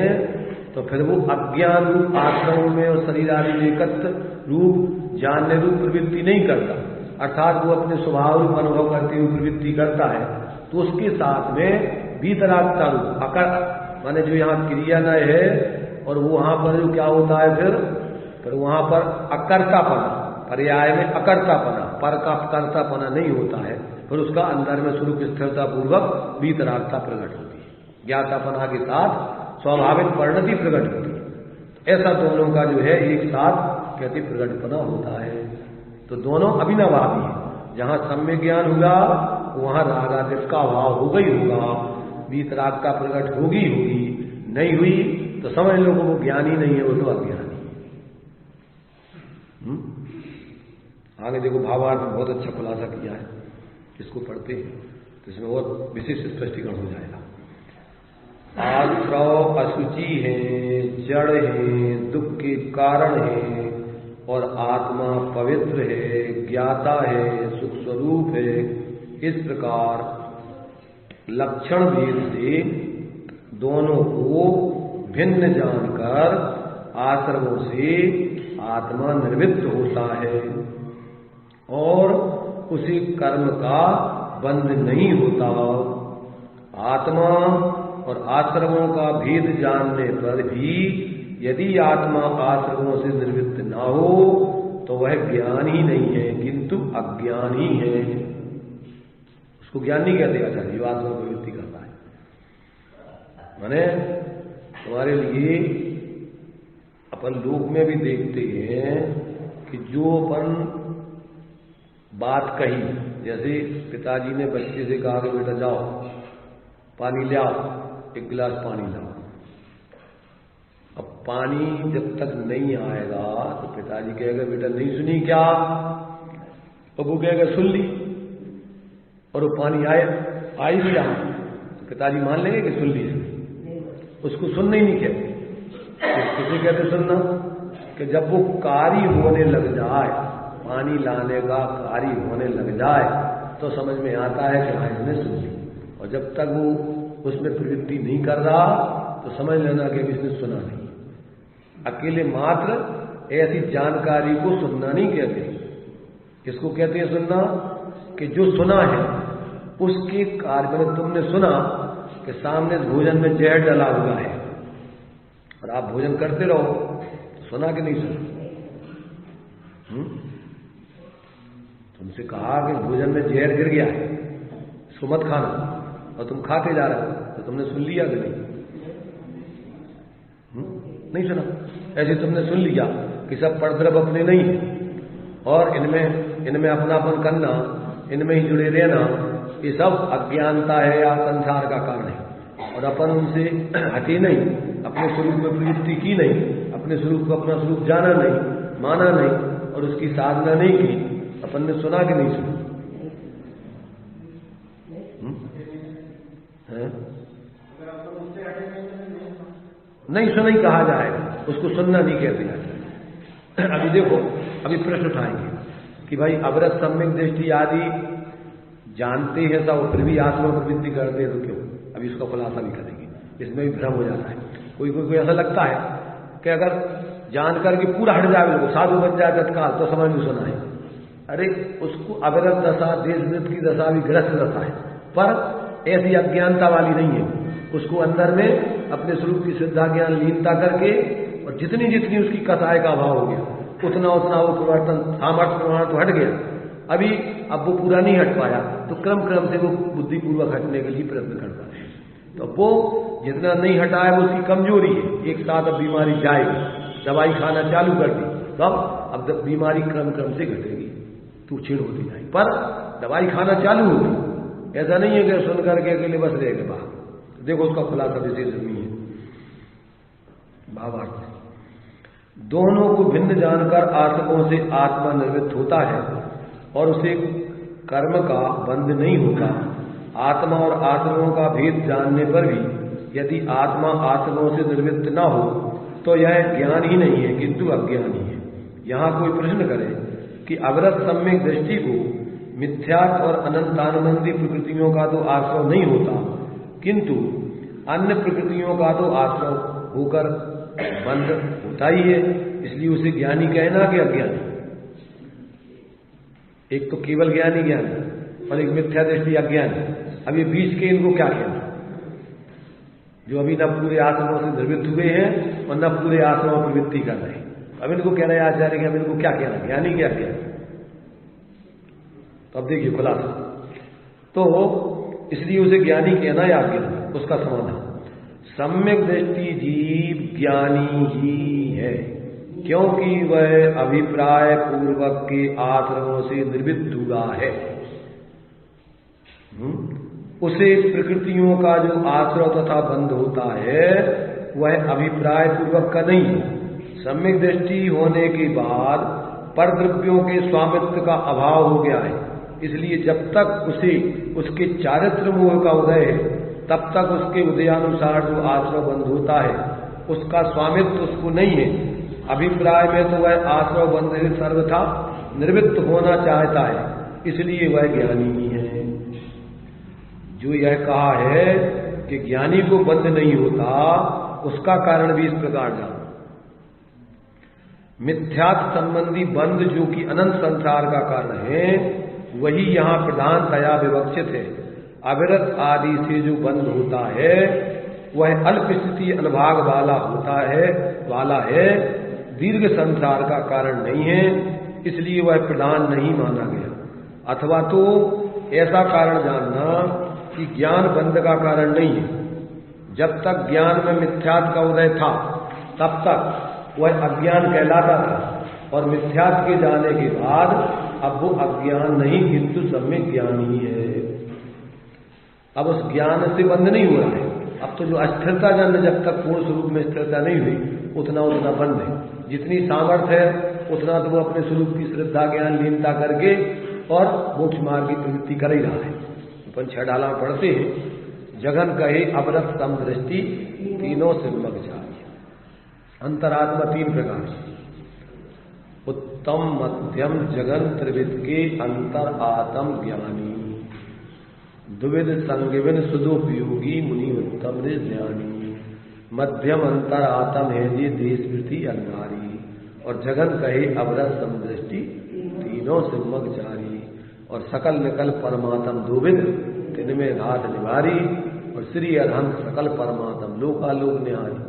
तो फिर वो अज्ञान रूप आश्रमों में और शरीर आदि में एकत्र रूप जानने रूप प्रवृत्ति नहीं करता, अर्थात वो अपने स्वभाव रूप अनुभव करते हुए प्रवृत्ति करता है। तो उसके साथ में वीतरागता रूप अकर माने जो यहाँ क्रिया न है, और वो वहां पर जो क्या होता है फिर वहां पर अकर्तापना, पर्याय में अकर्तापना, पर का कर्तापना नहीं होता है, फिर उसका अंदर में स्वरूप स्थिरता पूर्वक वीतरागता प्रकट होती है, ज्ञातापना के साथ स्वाभाविक परिणति प्रकट होती है। ऐसा दोनों का जो है एक साथ कहते प्रकटपना होता है। तो दोनों अभिनवादी है। जहां सम्यक ज्ञान होगा वहां रागादेश का अभाव होगा ही होगा, वीतरागता प्रकट होगी, नहीं हुई तो समझ लो वो ज्ञानी नहीं है, वो तो अज्ञानी है। आगे देखो भावार्थ में बहुत अच्छा खुलासा किया है, इसको पढ़ते हैं तो इसमें और विशिष्ट स्पष्टीकरण हो जाएगा। आश्रव अशुचि है, जड़ है, दुख के कारण है, और आत्मा पवित्र है, ज्ञाता है, सुख स्वरूप है। इस प्रकार लक्षण भेद से दोनों को भिन्न जानकर आश्रमों से आत्मा निर्वृत्त होता है और उसी कर्म का बंध नहीं होता। आत्मा और आश्रमों का भेद जानने पर भी यदि आत्मा आश्रमों से निर्वृत्त ना हो तो वह ज्ञान ही नहीं है, किंतु अज्ञान ही है। उसको ज्ञान नहीं कहते आचार्य, जो आत्मा को वृत्ति करता है। माने तुम्हारे लिए अपन लोक में भी देखते हैं कि जो अपन बात कही, जैसे पिताजी ने बच्चे से कहा कि बेटा जाओ पानी ले आओ, एक गिलास पानी लाओ। अब पानी जब तक नहीं आएगा तो पिताजी कहेगा बेटा नहीं सुनी क्या, और वो कहेगा सुन ली, और वो पानी आई भी रहा तो पिताजी मान लेंगे कि सुन ली, उसको सुनना ही नहीं कहते। किसी कहते सुनना कि जब वो कार्य होने लग जाए, पानी लाने का कार्य होने लग जाए तो समझ में आता है कि हाँ इसने सुन ली, और जब तक वो उसमें प्रवृत्ति नहीं कर रहा तो समझ लेना कि इसने सुना नहीं। अकेले मात्र ऐसी जानकारी को सुनना नहीं कहते। किसको कहते हैं सुनना? कि जो सुना है उसके कार्य में तुमने सुना कि सामने भोजन में जहर डला हुआ है और आप भोजन करते रहो, तो सुना कि नहीं सुना? तुमसे कहा कि भोजन में जहर गिर गया है, इसको मत खाना, और तुम खाते जा रहे हो, तो तुमने सुन लिया कि नहीं? नहीं सुना। ऐसे तुमने सुन लिया कि सब परद्रव अपने नहीं है और इनमें अपनापन करना, इनमें ही जुड़े रहना, ये सब अज्ञानता है या संसार का कारण है। और अपन उनसे हटे नहीं, अपने स्वरूप में प्रवृत्ति की नहीं, अपने स्वरूप को अपना स्वरूप जाना नहीं, माना नहीं, और उसकी साधना नहीं की। अपन ने सुना कि नहीं सुना? नहीं सुना ही कहा जाएगा, उसको सुनना नहीं कहते जाते। अभी देखो, अभी प्रश्न उठाएंगे कि भाई अवरत सम्यक दृष्टि आदि जानते हैं सब, फिर भी आत्मा प्रवृत्ति करते हैं तो क्यों? अभी इसका खुलासा भी करेंगे, इसमें भी भ्रम हो जाता है। कोई ऐसा लगता है कि अगर जानकर के पूरा हट जाए, साधु बन जाए तत्काल, तो समझ में सुना है। अरे उसको अविरत दशा, देशवृत्त की दशा भी ग्रस्त दशा है, पर ऐसी अज्ञानता वाली नहीं है। उसको अंदर में अपने स्वरूप की श्रद्धा ज्ञान लीनता करके, और जितनी जितनी उसकी कथाएं का अभाव हो गया, उतना उतना वो परिवर्तन सामर्थ्य प्रमाण तो हट गया। अभी अब वो पूरा नहीं हट पाया तो क्रम से वो बुद्धिपूर्वक हटने के लिए प्रयत्न करता है। तो वो जितना नहीं हटा है वो उसकी कमजोरी है। एक साथ अब बीमारी जाएगी, दवाई खाना चालू कर दी तो अब बीमारी क्रम से घटेगी, तू छीड़ होती जाएगी, पर दवाई खाना चालू होगी। ऐसा नहीं है कि सुन करके अकेले बस रहेगा बाहर। देखो उसका खुलासा विशेष नहीं है। भावार्थ, दोनों को भिन्न जानकर आत्मों से आत्मा निर्वृत्त होता है और उसे कर्म का बंध नहीं होता। आत्मा और आत्माओं का भेद जानने पर भी यदि आत्मा आत्माओं से निर्वृत्त न हो तो यह ज्ञान ही नहीं है, किंतु अज्ञान ही है। यहां कोई प्रश्न करे कि अवरत सम्यक दृष्टि को मिथ्यात्व और अनंतानुबंधी प्रकृतियों का तो आश्रय नहीं होता, किंतु अन्य प्रकृतियों का तो आश्रय होकर बंध होता ही है, इसलिए उसे ज्ञानी कहना कि अज्ञानी। एक तो केवल ज्ञानी ज्ञानी और एक मिथ्या दृष्टि अज्ञानी। अब ये बीच के इनको क्या कहना, जो अभी न पूरे आश्रमों से निर्वृत्त हुए हैं और न पूरे आश्रमों की प्रवृत्ति कर रहे हैं, अब इनको कह रहे हैं आचार्य कि अब इनको क्या कहना, ज्ञानी क्या अज्ञानी। तो अब देखिए खुलासा, तो इसलिए उसे ज्ञानी कहना या अज्ञानी। उसका समाधान, सम्यक दृष्टि जीव ज्ञानी ही है, क्योंकि वह अभिप्राय पूर्वक के आश्रमों से निर्वृत्त हुआ है। उसे प्रकृतियों का जो आश्रय तथा बंध होता है वह अभिप्राय पूर्वक का नहीं है। सम्यक दृष्टि होने के बाद परद्रव्यों के स्वामित्व का अभाव हो गया है, इसलिए जब तक उसे उसके चारित्र मोह का उदय है तब तक उसके उदयानुसार जो आश्रय बंध होता है उसका स्वामित्व उसको नहीं है। अभिप्राय में तो वह आश्रय बंध से सर्वथा निर्वृत्त होना चाहता है, इसलिए वह ज्ञानी ही है। जो यह कहा है कि ज्ञानी को बंध नहीं होता, उसका कारण भी इस प्रकार जानो। मिथ्यात्व संबंधी बंध जो कि अनंत संसार का कारण है वही यहां प्रधानतया विवक्षित है। अविरत आदि से जो बंध होता है वह अल्प स्थिति अनुभाग वाला है, दीर्घ संसार का कारण नहीं है, इसलिए वह प्रधान नहीं माना गया। अथवा तो ऐसा कारण जानना कि ज्ञान बंध का कारण नहीं है। जब तक ज्ञान में मिथ्यात्व का उदय था तब तक वह अज्ञान कहलाता था, और मिथ्यात्व के जाने के बाद अब वो अज्ञान नहीं किंतु सम्यक ज्ञान ही है। अब उस ज्ञान से बंध नहीं हो रहा है। अब तो जो अस्थिरता जन्म जब तक पूर्ण स्वरूप में स्थिरता नहीं हुई उतना उतना बंध है। जितनी सामर्थ्य है उतना तो वो अपने स्वरूप की श्रद्धा ज्ञान लीनता करके और मोक्ष मार्ग की प्रवृत्ति कर ही रहा है। अपन 6 डाला पढ़ते हैं, जगन कहे अवरत सम दृष्टि तीनों से मग जाए। अंतरात्मा 3 प्रकार से, उत्तम मध्यम जगन त्रिविध के अंतर आत्म ज्ञानी, द्विविध संगिविन सुदोपयोगी मुनि उत्तम ज्ञानी, मध्यम अंतर आत्म है जी देश वृत्ति अंगारी, और जगन कहे अवरत समदृष्टि तीनों से मग जारी, और सकल निकल परमात्म दुविध तिनमें घात निवारी, और श्री अरहंत सकल परमात्म लोकालोक निहारी,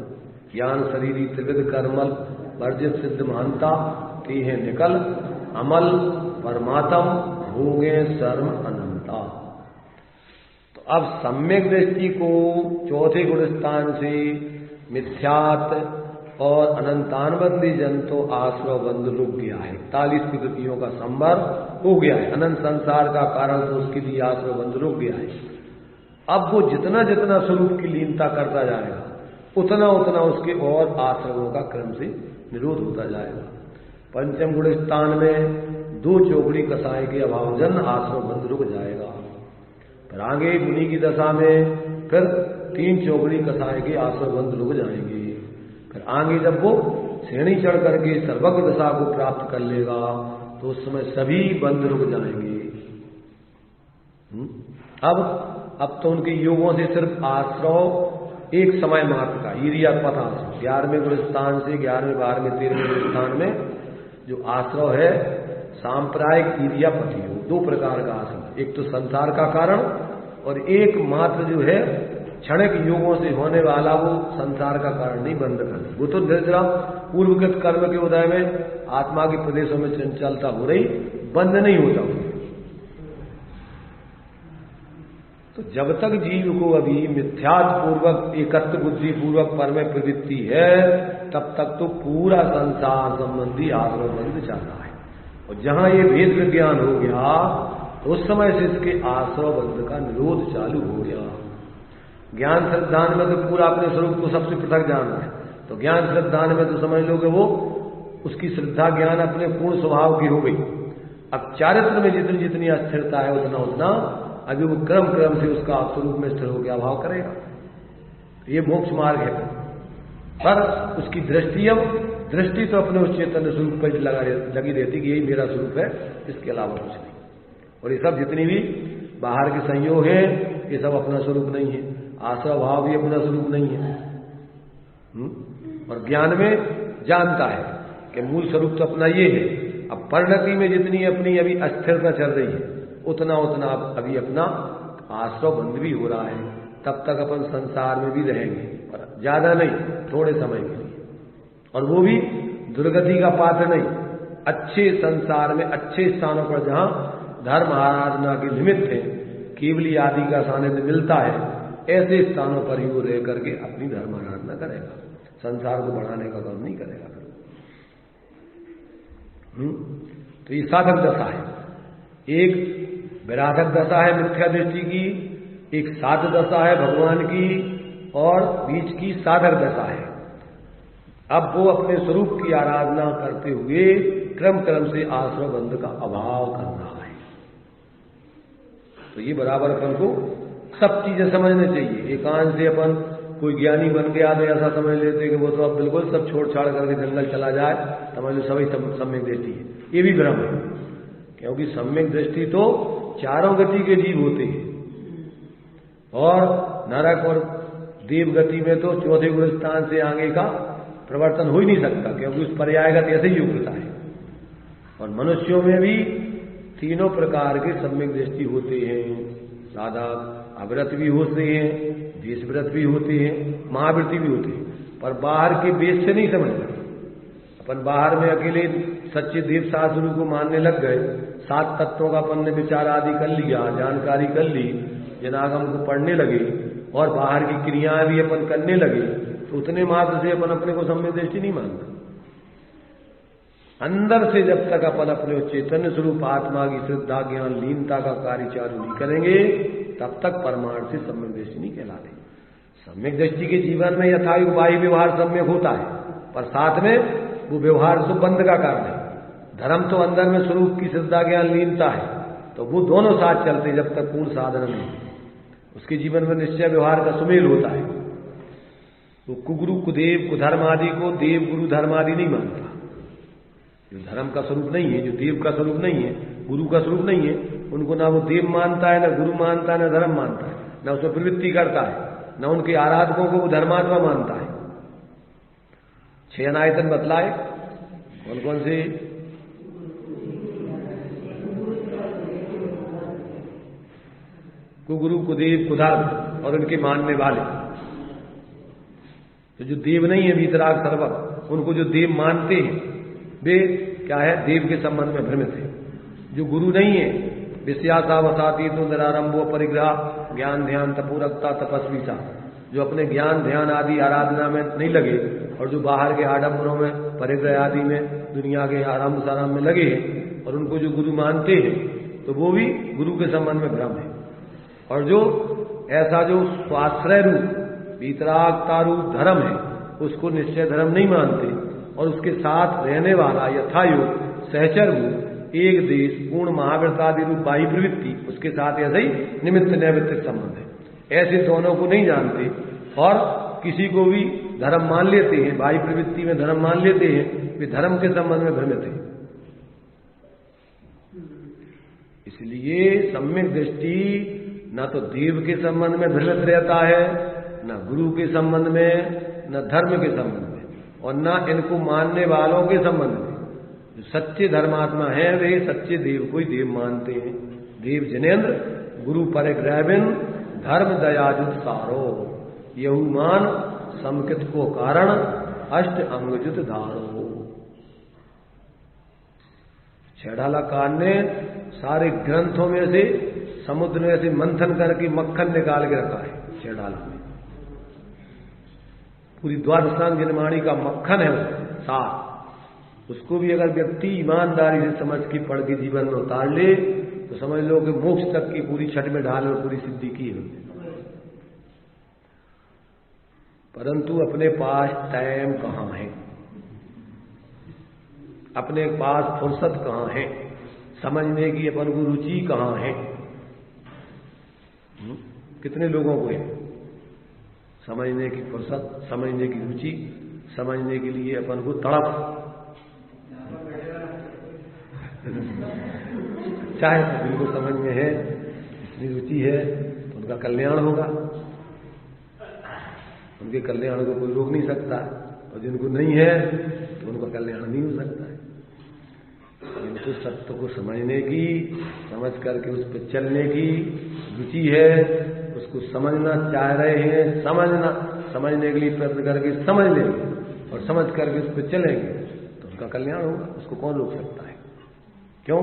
ज्ञान शरीरी त्रिविध कर्मल वर्जित सिद्ध महंता ते हैं निकल अमल परमात्म हो गए सर्व अनंता। तो अब सम्यक दृष्टि को चौथे गुण स्थान से मिथ्यात और अनंतानुबंधी जंतु आश्रय बंध रुक गया है। 41 प्रकृतियों का संवर हो गया है। अनंत संसार का कारण तो उसके लिए आश्रय बंध रुक गया है। अब वो जितना जितना स्वरूप की लीनता करता जाएगा उतना उतना उसके और आश्रमों का क्रम से निरोध होता जाएगा। पंचम गुण स्थान में 2 चौकड़ी कसाय के अभावजन आश्रम बंध रुक जाएगा। फिर आगे मुनि की दशा में फिर 3 चौकड़ी कसाय के आश्रम बंध रुक जाएंगे। फिर आगे जब वो श्रेणी चढ़ करके सर्वज्ञ दशा को प्राप्त कर लेगा तो उस समय सभी बंध रुक जाएंगे। अब तो उनके योगों से सिर्फ आश्रय एक समय मात्र का ईरिया पता 11वें गुण स्थान से 11वें 12वें 13वें गुण स्थान में जो आश्रय है सांप्रायिक ईरिया पति हो। 2 प्रकार का आश्रय, एक तो संसार का कारण और एक मात्र जो है क्षणिक योगों से होने वाला, वो संसार का कारण नहीं बंद करना। वो तो धीरे पूर्वगत कर्म के उदय में आत्मा के प्रदेशों में चंचलता हो रही, बंद नहीं होता। तो जब तक जीव को अभी मिथ्यात्व पूर्वक एकत्र बुद्धि पूर्वक पर में प्रवृत्ति है तब तक तो पूरा संसार संबंधी आश्रय बंद चल रहा है। और जहां ये भेद विज्ञान हो गया तो उस समय से इसके आश्रय बंध का निरोध चालू हो गया। ज्ञान श्रद्धान में तो पूरा अपने स्वरूप को सबसे पृथक जानना है, तो ज्ञान श्रद्धान में तो समझ लो कि वो उसकी श्रद्धा ज्ञान अपने पूर्ण स्वभाव की हो गई। अब चारित्र में जितनी जितनी अस्थिरता है उतना उतना अभी वो क्रम क्रम से उसका स्वरूप में स्थिर होकर अभाव करेगा। ये मोक्ष मार्ग है। पर उसकी दृष्टि तो अपने उस चैतन्य स्वरूप पर लगी रहती कि यही मेरा स्वरूप है, इसके अलावा कुछ नहीं। और ये सब जितनी भी बाहर के संयोग हैं ये सब अपना स्वरूप नहीं है, आश्रय भाव भी अपना स्वरूप नहीं है। और ज्ञान में जानता है कि मूल स्वरूप तो अपना ये है। अब परिणति में जितनी अपनी अभी अस्थिरता चल रही है उतना उतना अभी अपना आश्रय बंद भी हो रहा है, तब तक अपन संसार में भी रहेंगे, पर ज्यादा नहीं, थोड़े समय के लिए। और वो भी दुर्गति का पात्र नहीं, अच्छे संसार में अच्छे स्थानों पर जहां धर्म आराधना के निमित्त है, केवली आदि का सानिध्य मिलता है, ऐसे स्थानों पर ही वो रह करके अपनी धर्म आराधना करेगा, संसार को बढ़ाने का काम नहीं करेगा। तो ये साधक दशा है, एक विराधक दशा है मिथ्या दृष्टि की, एक साध दशा है भगवान की, और बीच की साधक दशा है। अब वो अपने स्वरूप की आराधना करते हुए क्रम क्रम से आश्रय बंध का अभाव कर रहा है। तो ये बराबर अपन को सब चीजें समझने चाहिए। एकांत से अपन कोई ज्ञानी बन गया तो ऐसा समझ लेते कि वो तो अब बिल्कुल सब छोड़ छाड़ करके जंगल चला जाए, समझ लो सभी सम्यक दृष्टि है। ये भी भ्रम है, क्योंकि सम्यक दृष्टि तो चारों गति के जीव होते हैं, और नरक और देव गति में तो चौथे गुण स्थान से आगे का प्रवर्तन हो ही नहीं सकता, क्योंकि उस पर्यायगत ऐसे ही योग्यता है। और मनुष्यों में भी तीनों प्रकार के सम्यक दृष्टि होते हैं, साधक अव्रत भी होते हैं, देशव्रत भी होते हैं, महावृत्ति भी होते हैं, पर बाहर के बेस से नहीं समझते। अपन बाहर में अकेले सच्चे देव शास्त्रों को मानने लग गए, 7 तत्वों का अपन ने विचार आदि कर लिया, जानकारी कर ली, जनागम को पढ़ने लगे और बाहर की क्रियाएं भी अपन करने लगे, तो उतने मात्र से अपन अपने को सम्यक दृष्टि नहीं मानता। अंदर से जब तक अपन अपने चैतन्य स्वरूप आत्मा की श्रद्धा ज्ञान लीनता का कार्य चालू नहीं करेंगे, तब तक परमार्थ से सम्यक दृष्टि नहीं कहलाते। सम्यक दृष्टि के जीवन में यथायुग बाह्य व्यवहार सम्यक होता है, पर साथ में वो व्यवहार तो बंद का कारण है। धर्म तो अंदर में स्वरूप की श्रद्धा ज्ञान लीनता है, तो वो दोनों साथ चलते जब तक पूर्ण साधन नहीं, उसके जीवन में निश्चय व्यवहार का सुमेल होता है। वो कुगुरु कुदेव कुधर्म आदि को देव गुरु धर्म आदि नहीं मानता, जो धर्म का स्वरूप नहीं है, जो देव का स्वरूप नहीं है, गुरु का स्वरूप नहीं है, उनको ना वो देव मानता है, ना गुरु मानता है, ना धर्म मानता है, ना उसमें प्रवृत्ति करता है, ना उनके आराधकों को वो धर्मात्मा मानता है। 6 अनायतन बतलाए, कौन कौन से? कुगुरु कुदेव कुधर्म और उनके मानने वाले। तो जो देव नहीं है वीतराग सर्वक, उनको जो देव मानते हैं वे क्या है, देव के संबंध में भ्रमित है। जो गुरु नहीं है विषयासावसाती तो निरारंभो परिग्रह ज्ञान ध्यान तपूरकता तपस्वी सा, जो अपने ज्ञान ध्यान आदि आराधना में नहीं लगे और जो बाहर के आडंबरों में परिग्रह आदि में दुनिया के आरंभ साराम में लगे हैं, और उनको जो गुरु मानते हैं तो वो भी गुरु के संबंध में भ्रम है। और जो ऐसा जो स्वाश्रय रूप वीतरागता रूप धर्म है उसको निश्चय धर्म नहीं मानते, और उसके साथ रहने वाला यथायोग सहचर रूप एक देश पूर्ण महाव्रतादि रूप बाह्य प्रवृत्ति, उसके साथ ऐसे ही निमित्त नैमित्तिक संबंध है। ऐसे दोनों को नहीं जानते और किसी को भी धर्म मान लेते हैं, बाह्य प्रवृत्ति में धर्म मान लेते हैं, वे धर्म के संबंध में भ्रमित है। इसलिए सम्यक दृष्टि न तो देव के संबंध में भ्रमित रहता है, न गुरु के संबंध में, न धर्म के संबंध में, और न इनको मानने वालों के संबंध में। जो सच्चे धर्मात्मा हैं वे सच्चे देव को ही देव मानते हैं। देव जनेन्द्र गुरु परिग्रहबिन धर्म दयाजुत सारो, यहु मान समकित को कारण अष्ट अंगजुत धारो। छेड़ाला कान ने सारे ग्रंथों में से समुद्र में से मंथन करके मक्खन निकाल के रखा है। छेड़ाला में पूरी द्वादशांग जनमाणी का मक्खन है सार, उसको भी अगर व्यक्ति ईमानदारी से समझ के पढ़ के जीवन में उतार ले तो समझ लो कि मोक्ष तक की पूरी छठ में ढाल और पूरी सिद्धि की है। परंतु अपने पास टाइम कहाँ है, अपने पास फुर्सत कहाँ है, समझने की अपन को रुचि कहाँ है। कितने लोगों को है समझने की फुर्सत, समझने की रुचि, समझने के लिए अपन को तड़प। इच्छा है, तो जिनको समझ में है, इतनी रुचि है, तो उनका कल्याण होगा, उनके कल्याण को कोई रोक नहीं सकता। और जिनको नहीं है तो उनका कल्याण नहीं हो सकता है। जिनको सत्य को समझने की, समझ करके उस पर चलने की रुचि है, उसको समझना चाह रहे हैं, समझने के लिए प्रयत्न करके समझ लेंगे और समझ करके उस पर चलेंगे तो उनका कल्याण होगा। उसको कौन रोक सकता है? क्यों?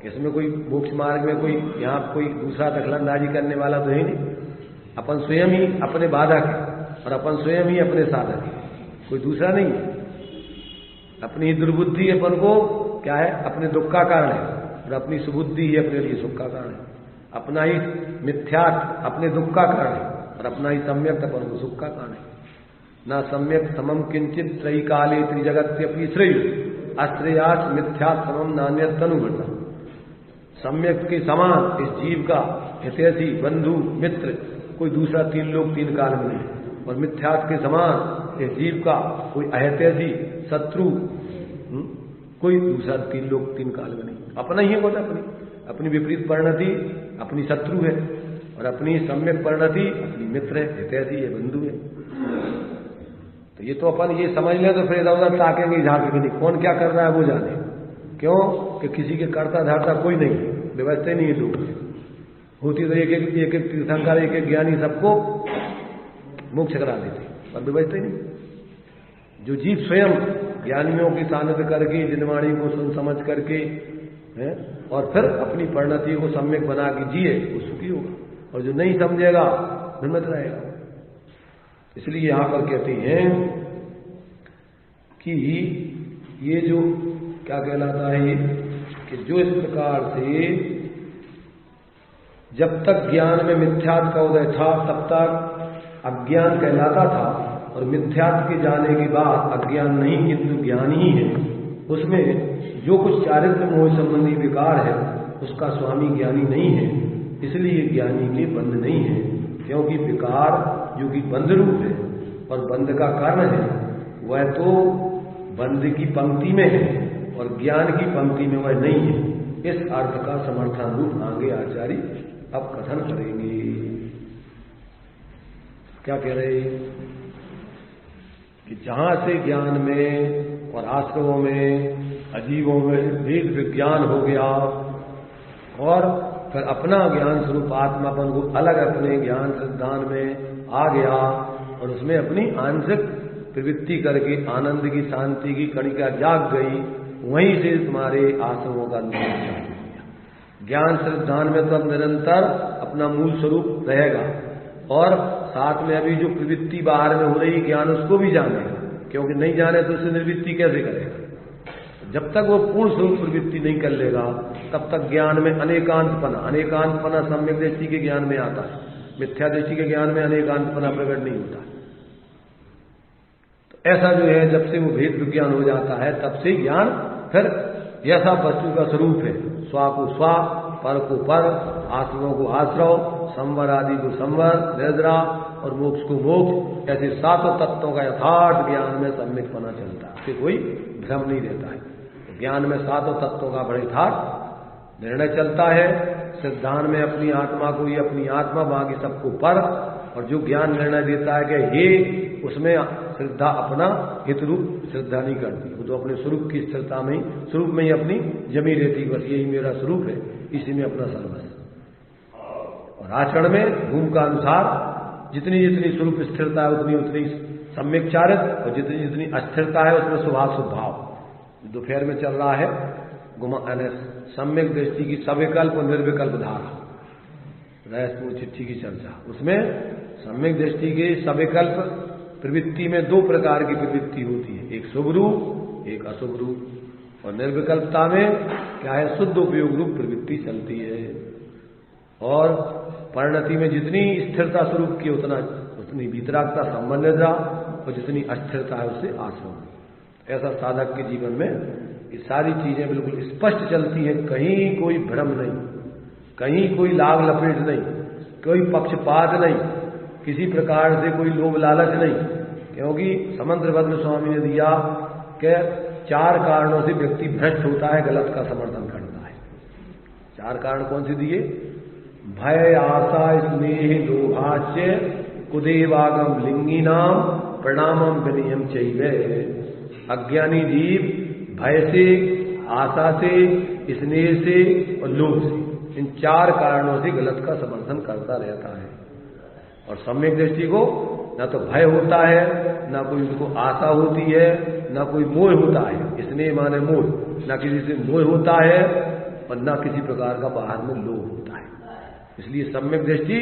इसमें कोई मोक्ष मार्ग में कोई यहाँ कोई दूसरा दखलंदाजी करने वाला तो है नहीं। अपन स्वयं ही अपने बाधक है और अपन स्वयं ही अपने साधक है, कोई दूसरा नहीं है। अपनी दुर्बुद्धि अपन को क्या है? अपने दुख का कारण है, और अपनी सुबुद्धि ही अपने लिए सुख का कारण है। अपना ही मिथ्यात्व अपने दुख का कारण है और अपना ही सम्यक अपन को सुख का कारण है। ना सम्यक समम किंचित त्रयी काले त्रिजगत्यपि श्रेयो अश्रेयास मिथ्यात् समम नान्यत् तनुभृता। सम्यक के समान इस जीव का हितैषी बंधु मित्र कोई दूसरा तीन लोग तीन काल में नहीं, और मिथ्यात् के समान इस जीव का कोई अहितैषी शत्रु कोई दूसरा तीन लोग तीन काल में नहीं। अपना ही बोला, अपनी विपरीत परिणति अपनी शत्रु है और अपनी सम्यक परिणति अपनी मित्र है, हितैषी है, बंधु है। तो ये तो अपन ये समझ लें तो फिर इधर उधर ताकेंगे, झांकेंगे नहीं, कौन क्या कर रहा है वो जाने। क्यों कि किसी के कर्ता धारता कोई नहीं, व्यवस्था नहीं है लोग होती तो एक एक तीर्थंकर एक एक ज्ञानी सबको मोक्ष करा देते, पर व्यवस्था नहीं। जो जीव स्वयं ज्ञानियों की सानिध्य करके जिनवाणी को सुन समझ करके है और फिर अपनी परिणति को सम्यक बना के जिए वो सुखी होगा, और जो नहीं समझेगा भ्रमित रहेगा। इसलिए यहां पर कहते हैं कि ये जो क्या कहलाता है कि जो इस प्रकार से जब तक ज्ञान में मिथ्यात्व का उदय था तब तक अज्ञान कहलाता था, और मिथ्यात्व के जाने के बाद अज्ञान नहीं किंतु ज्ञान ही है। उसमें जो कुछ चारित्र मोह संबंधी विकार है उसका स्वामी ज्ञानी नहीं है, इसलिए ज्ञानी के बंध नहीं है। क्योंकि विकार जो कि बंध रूप है और बंध का कारण है वह तो बंध की पंक्ति में है और ज्ञान की पंक्ति में वह नहीं है। इस अर्थ का समर्थन रूप आगे आचार्य अब कथन करेंगे। क्या कह रहे कि जहां से ज्ञान में और आश्रमों में अजीवों में भेद विज्ञान हो गया और फिर अपना ज्ञान स्वरूप आत्मापन को अलग अपने ज्ञान सिद्धांत में आ गया और उसमें अपनी आंशिक प्रवृत्ति करके आनंद की शांति की कणिका जाग गई, वहीं से तुम्हारे आश्रमों का निर्माण चालू हो गया। ज्ञान सिद्धांत में तो अब निरंतर अपना मूल स्वरूप रहेगा और साथ में अभी जो प्रवृत्ति बाहर में हो रही ज्ञान उसको भी जानेगा, क्योंकि नहीं जाने तो उससे निर्वृत्ति कैसे करेगा। जब तक वो पूर्ण स्वरूप प्रवृत्ति नहीं कर लेगा तब तक ज्ञान में अनेकांतपना सम्यक दृष्टि के ज्ञान में आता है, मिथ्या दृष्टि के ज्ञान में अनेकांतपना प्रकट नहीं होता। तो ऐसा जो है जब से वो भेद विज्ञान हो जाता है तब से ज्ञान फिर ऐसा वस्तु का स्वरूप है, स्वा को स्वा, पर को पर, आश्रमों को आश्रव, संवर आदि को संवर, निद्रा और मोक्ष को मोक्ष, ऐसे सातों तत्वों का यथार्थ ज्ञान में सम्यकपना चलता है, फिर कोई भ्रम नहीं रहता है। तो ज्ञान में सातों तत्वों का बड़े यथार्थ निर्णय चलता है। सिद्धांत में अपनी आत्मा को ही अपनी आत्मा, बाकी सबको पर, और जो ज्ञान निर्णय देता है कि ये, उसमें श्रद्धा अपना हित रूप श्रद्धा नहीं करती, वो तो अपने स्वरूप की स्थिरता में ही, स्वरूप में ही अपनी जमी रहती, बस यही मेरा स्वरूप है, इसी में अपना सर्वस्व। और आचरण में भूमि का अनुसार जितनी जितनी स्वरूप स्थिरता है उतनी उतनी सम्यक चारित, और जितनी जितनी अस्थिरता है उसमें स्वभाव स्वभाव। दोपहर में चल रहा है सम्यक दृष्टि की सविकल्प और निर्विकल्प धारा, रहस्यपूर्ण चिट्ठी की चर्चा, उसमें सम्यक दृष्टि की सविकल्प प्रवृत्ति में दो प्रकार की प्रवृत्ति होती है, एक शुभ रूप एक अशुभ रूप, और निर्विकल्पता में क्या है, शुद्ध उपयोग रूप प्रवृत्ति चलती है। और परिणति में जितनी स्थिरता स्वरूप की उतनी वीतरागता संबंधित रहा, और जितनी अस्थिरता है उससे आश्रम। ऐसा साधक के जीवन में ये सारी चीजें बिल्कुल स्पष्ट चलती हैं, कहीं कोई भ्रम नहीं, कहीं कोई लाग लपेट नहीं, कोई पक्षपात नहीं, किसी प्रकार से कोई लोभ लालच नहीं। क्योंकि समंत्रभद्र स्वामी ने दिया कि 4 कारणों से व्यक्ति भ्रष्ट होता है, गलत का समर्थन करता है। 4 कारण कौन से दिए? भय, आशा, स्नेह, लोभाच्य, कुदेवागम लिंगी नाम प्रणामम विनियम चाहिए। अज्ञानी जीव भय से, आशा से, स्नेह से और लोभ से, इन 4 कारणों से गलत का समर्थन करता रहता है। और सम्यक दृष्टि को ना तो भय होता है, ना कोई उनको आशा होती है, ना कोई मोह होता है। स्नेह माने मोह, ना किसी से मोह होता है और ना किसी प्रकार का बाहर में लोभ होता है। इसलिए सम्यक दृष्टि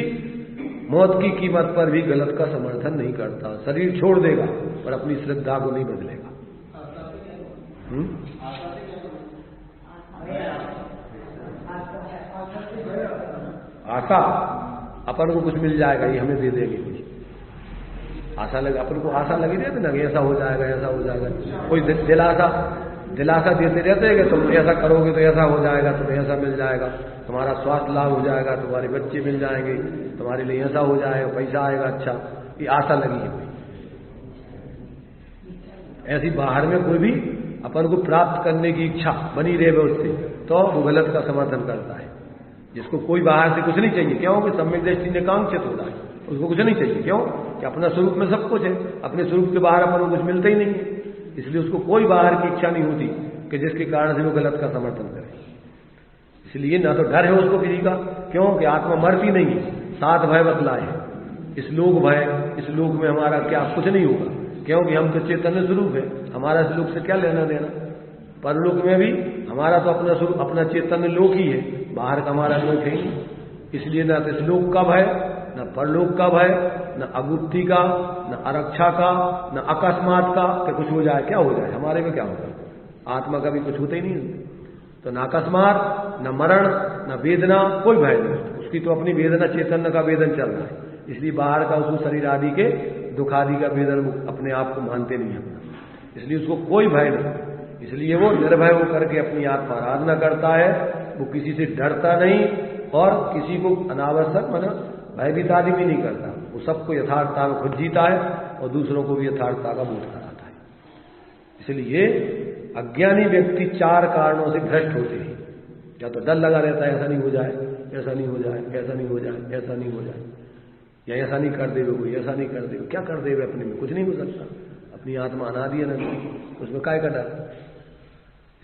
मौत की कीमत पर भी गलत का समर्थन नहीं करता। शरीर छोड़ देगा पर अपनी श्रद्धा को नहीं बदलेगा। आशा अपन को कुछ मिल जाएगा, ये हमें दे देंगे कुछ, आशा लगे, अपन को आशा लगी रहती ना कि ऐसा हो जाएगा, ऐसा हो जाएगा। कोई दिलासा देते रहते हैं कि तुम ऐसा करोगे तो ऐसा हो जाएगा, तुम्हें ऐसा मिल जाएगा, तुम्हारा स्वास्थ्य लाभ हो जाएगा, तुम्हारे बच्चे मिल जाएंगे, तुम्हारे लिए ऐसा हो जाएगा, पैसा आएगा। अच्छा, ये आशा लगी है। ऐसी बाहर में कोई भी अपन को प्राप्त करने की इच्छा बनी रहे उससे, तो वो गलत का समर्थन करता है। जिसको कोई बाहर से कुछ नहीं चाहिए, क्यों कि सम्यक दृष्टि ने कांक्षित होता है, उसको कुछ नहीं चाहिए। क्यों कि अपना स्वरूप में सब कुछ है, अपने स्वरूप के बाहर अपन को कुछ मिलता ही नहीं है। इसलिए उसको कोई बाहर की इच्छा नहीं होती कि जिसके कारण से वो गलत का समर्थन करे। इसलिए ना तो डर है उसको किसी का, क्यों कि आत्मा मरती नहीं, 7 भय बतलाए। इस लोक भय, इस लोक में हमारा क्या कुछ नहीं होगा, क्योंकि हम तो चैतन्य स्वरूप है, हमारा इस लोक से क्या लेना देना। परलोक में भी हमारा तो अपना स्वरूप, अपना चैतन्य लोक ही है, बाहर का हमारा लोक है ही। इसलिए ना तो इस लोक का भय, न परलोक का भय, न अगुप्ति का, न आरक्षा का, न अकस्मात का कि कुछ हो जाए, क्या हो जाए, हमारे में क्या होगा। आत्मा का भी कुछ होता ही नहीं है, तो न अकस्मात, न मरण, न वेदना, कोई भय नहीं। उसकी तो अपनी वेदना, चैतन्य का वेदन चल रहा है। इसलिए बाहर का उसको शरीर आदि के दुख आदि का वेदन अपने आप को मानते नहीं अपना, इसलिए उसको कोई भय नहीं। इसलिए वो निर्भय होकर के अपनी आत्मा आराधना करता है। वो किसी से डरता नहीं और किसी को अनावश्यक माना भयभीत आदि भी नहीं करता। वो सबको यथार्थता में खुद जीता है और दूसरों को भी यथार्थता का बोध कराता है। इसलिए अज्ञानी व्यक्ति 4 कारणों से भ्रष्ट होते हैं। या तो डर लगा रहता है, ऐसा नहीं हो जाए, ऐसा नहीं हो जाए, ऐसा नहीं हो जाए, ऐसा नहीं हो जाए, या ऐसा नहीं कर देवे कोई, ऐसा नहीं कर देवे, क्या कर देवे, अपने में कुछ नहीं हो सकता। अपनी आत्मा अनादि है, न उसमें काय का डर।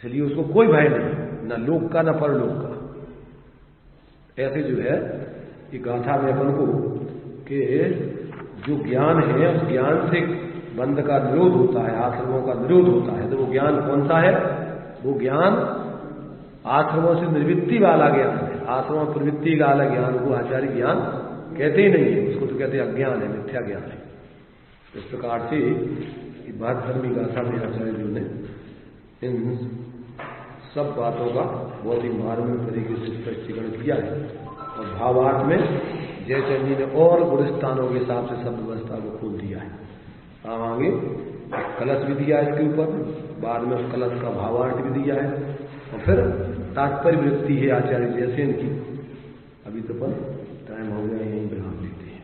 इसलिए उसको कोई भय नहीं, न लोक का न परलोक का। ऐसे जो है ये गाथा में अपन को कि जो ज्ञान है, उस ज्ञान से बंध का निरोध होता है, आश्रमों का निरोध होता है। तो वो ज्ञान कौन सा है? वो ज्ञान आश्रमों से निर्वृत्ति वाला ज्ञान है। आश्रमों प्रवृत्ति वाला ज्ञान को आचार्य ज्ञान कहते ही नहीं है, उसको तो कहते हैं अज्ञान है, मिथ्या ज्ञान है। इस प्रकार से भागधर्मी गाथा में आचार्य जी ने इन सब बातों का बहुत ही मार्मिक तरीके से स्पष्टीकरण किया है। और भावार्थ में जयचंद जी ने और गुणस्थानों के हिसाब से सब व्यवस्था को खोल दिया है। अब आगे एक कलश भी दिया है इसके ऊपर, बाद में उस कलश का भावार्थ भी दिया है, और फिर तात्पर्य वृत्ति है आचार्य जयसेन की। अभी तो पर टाइम हो गया, यहीं विराम लेते हैं।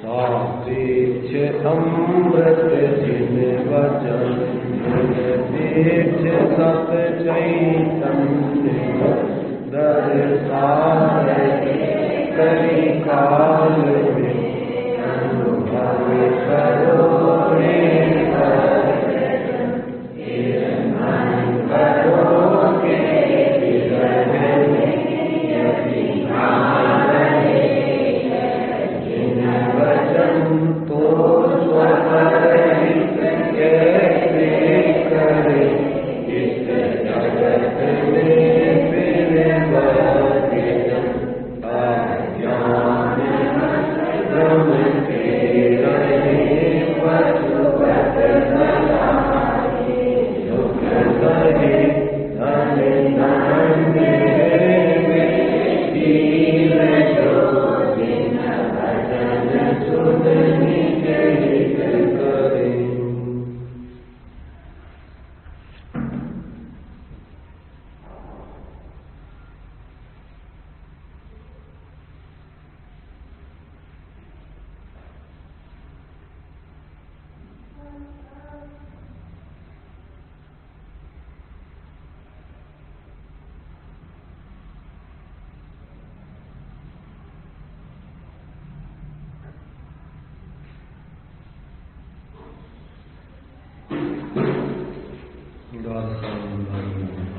सापेक्ष अमृत जिन वचन निरपेक्ष सत चैतन्य दर्शाय करि काल में अनुभव करो द्वादशाध्यायी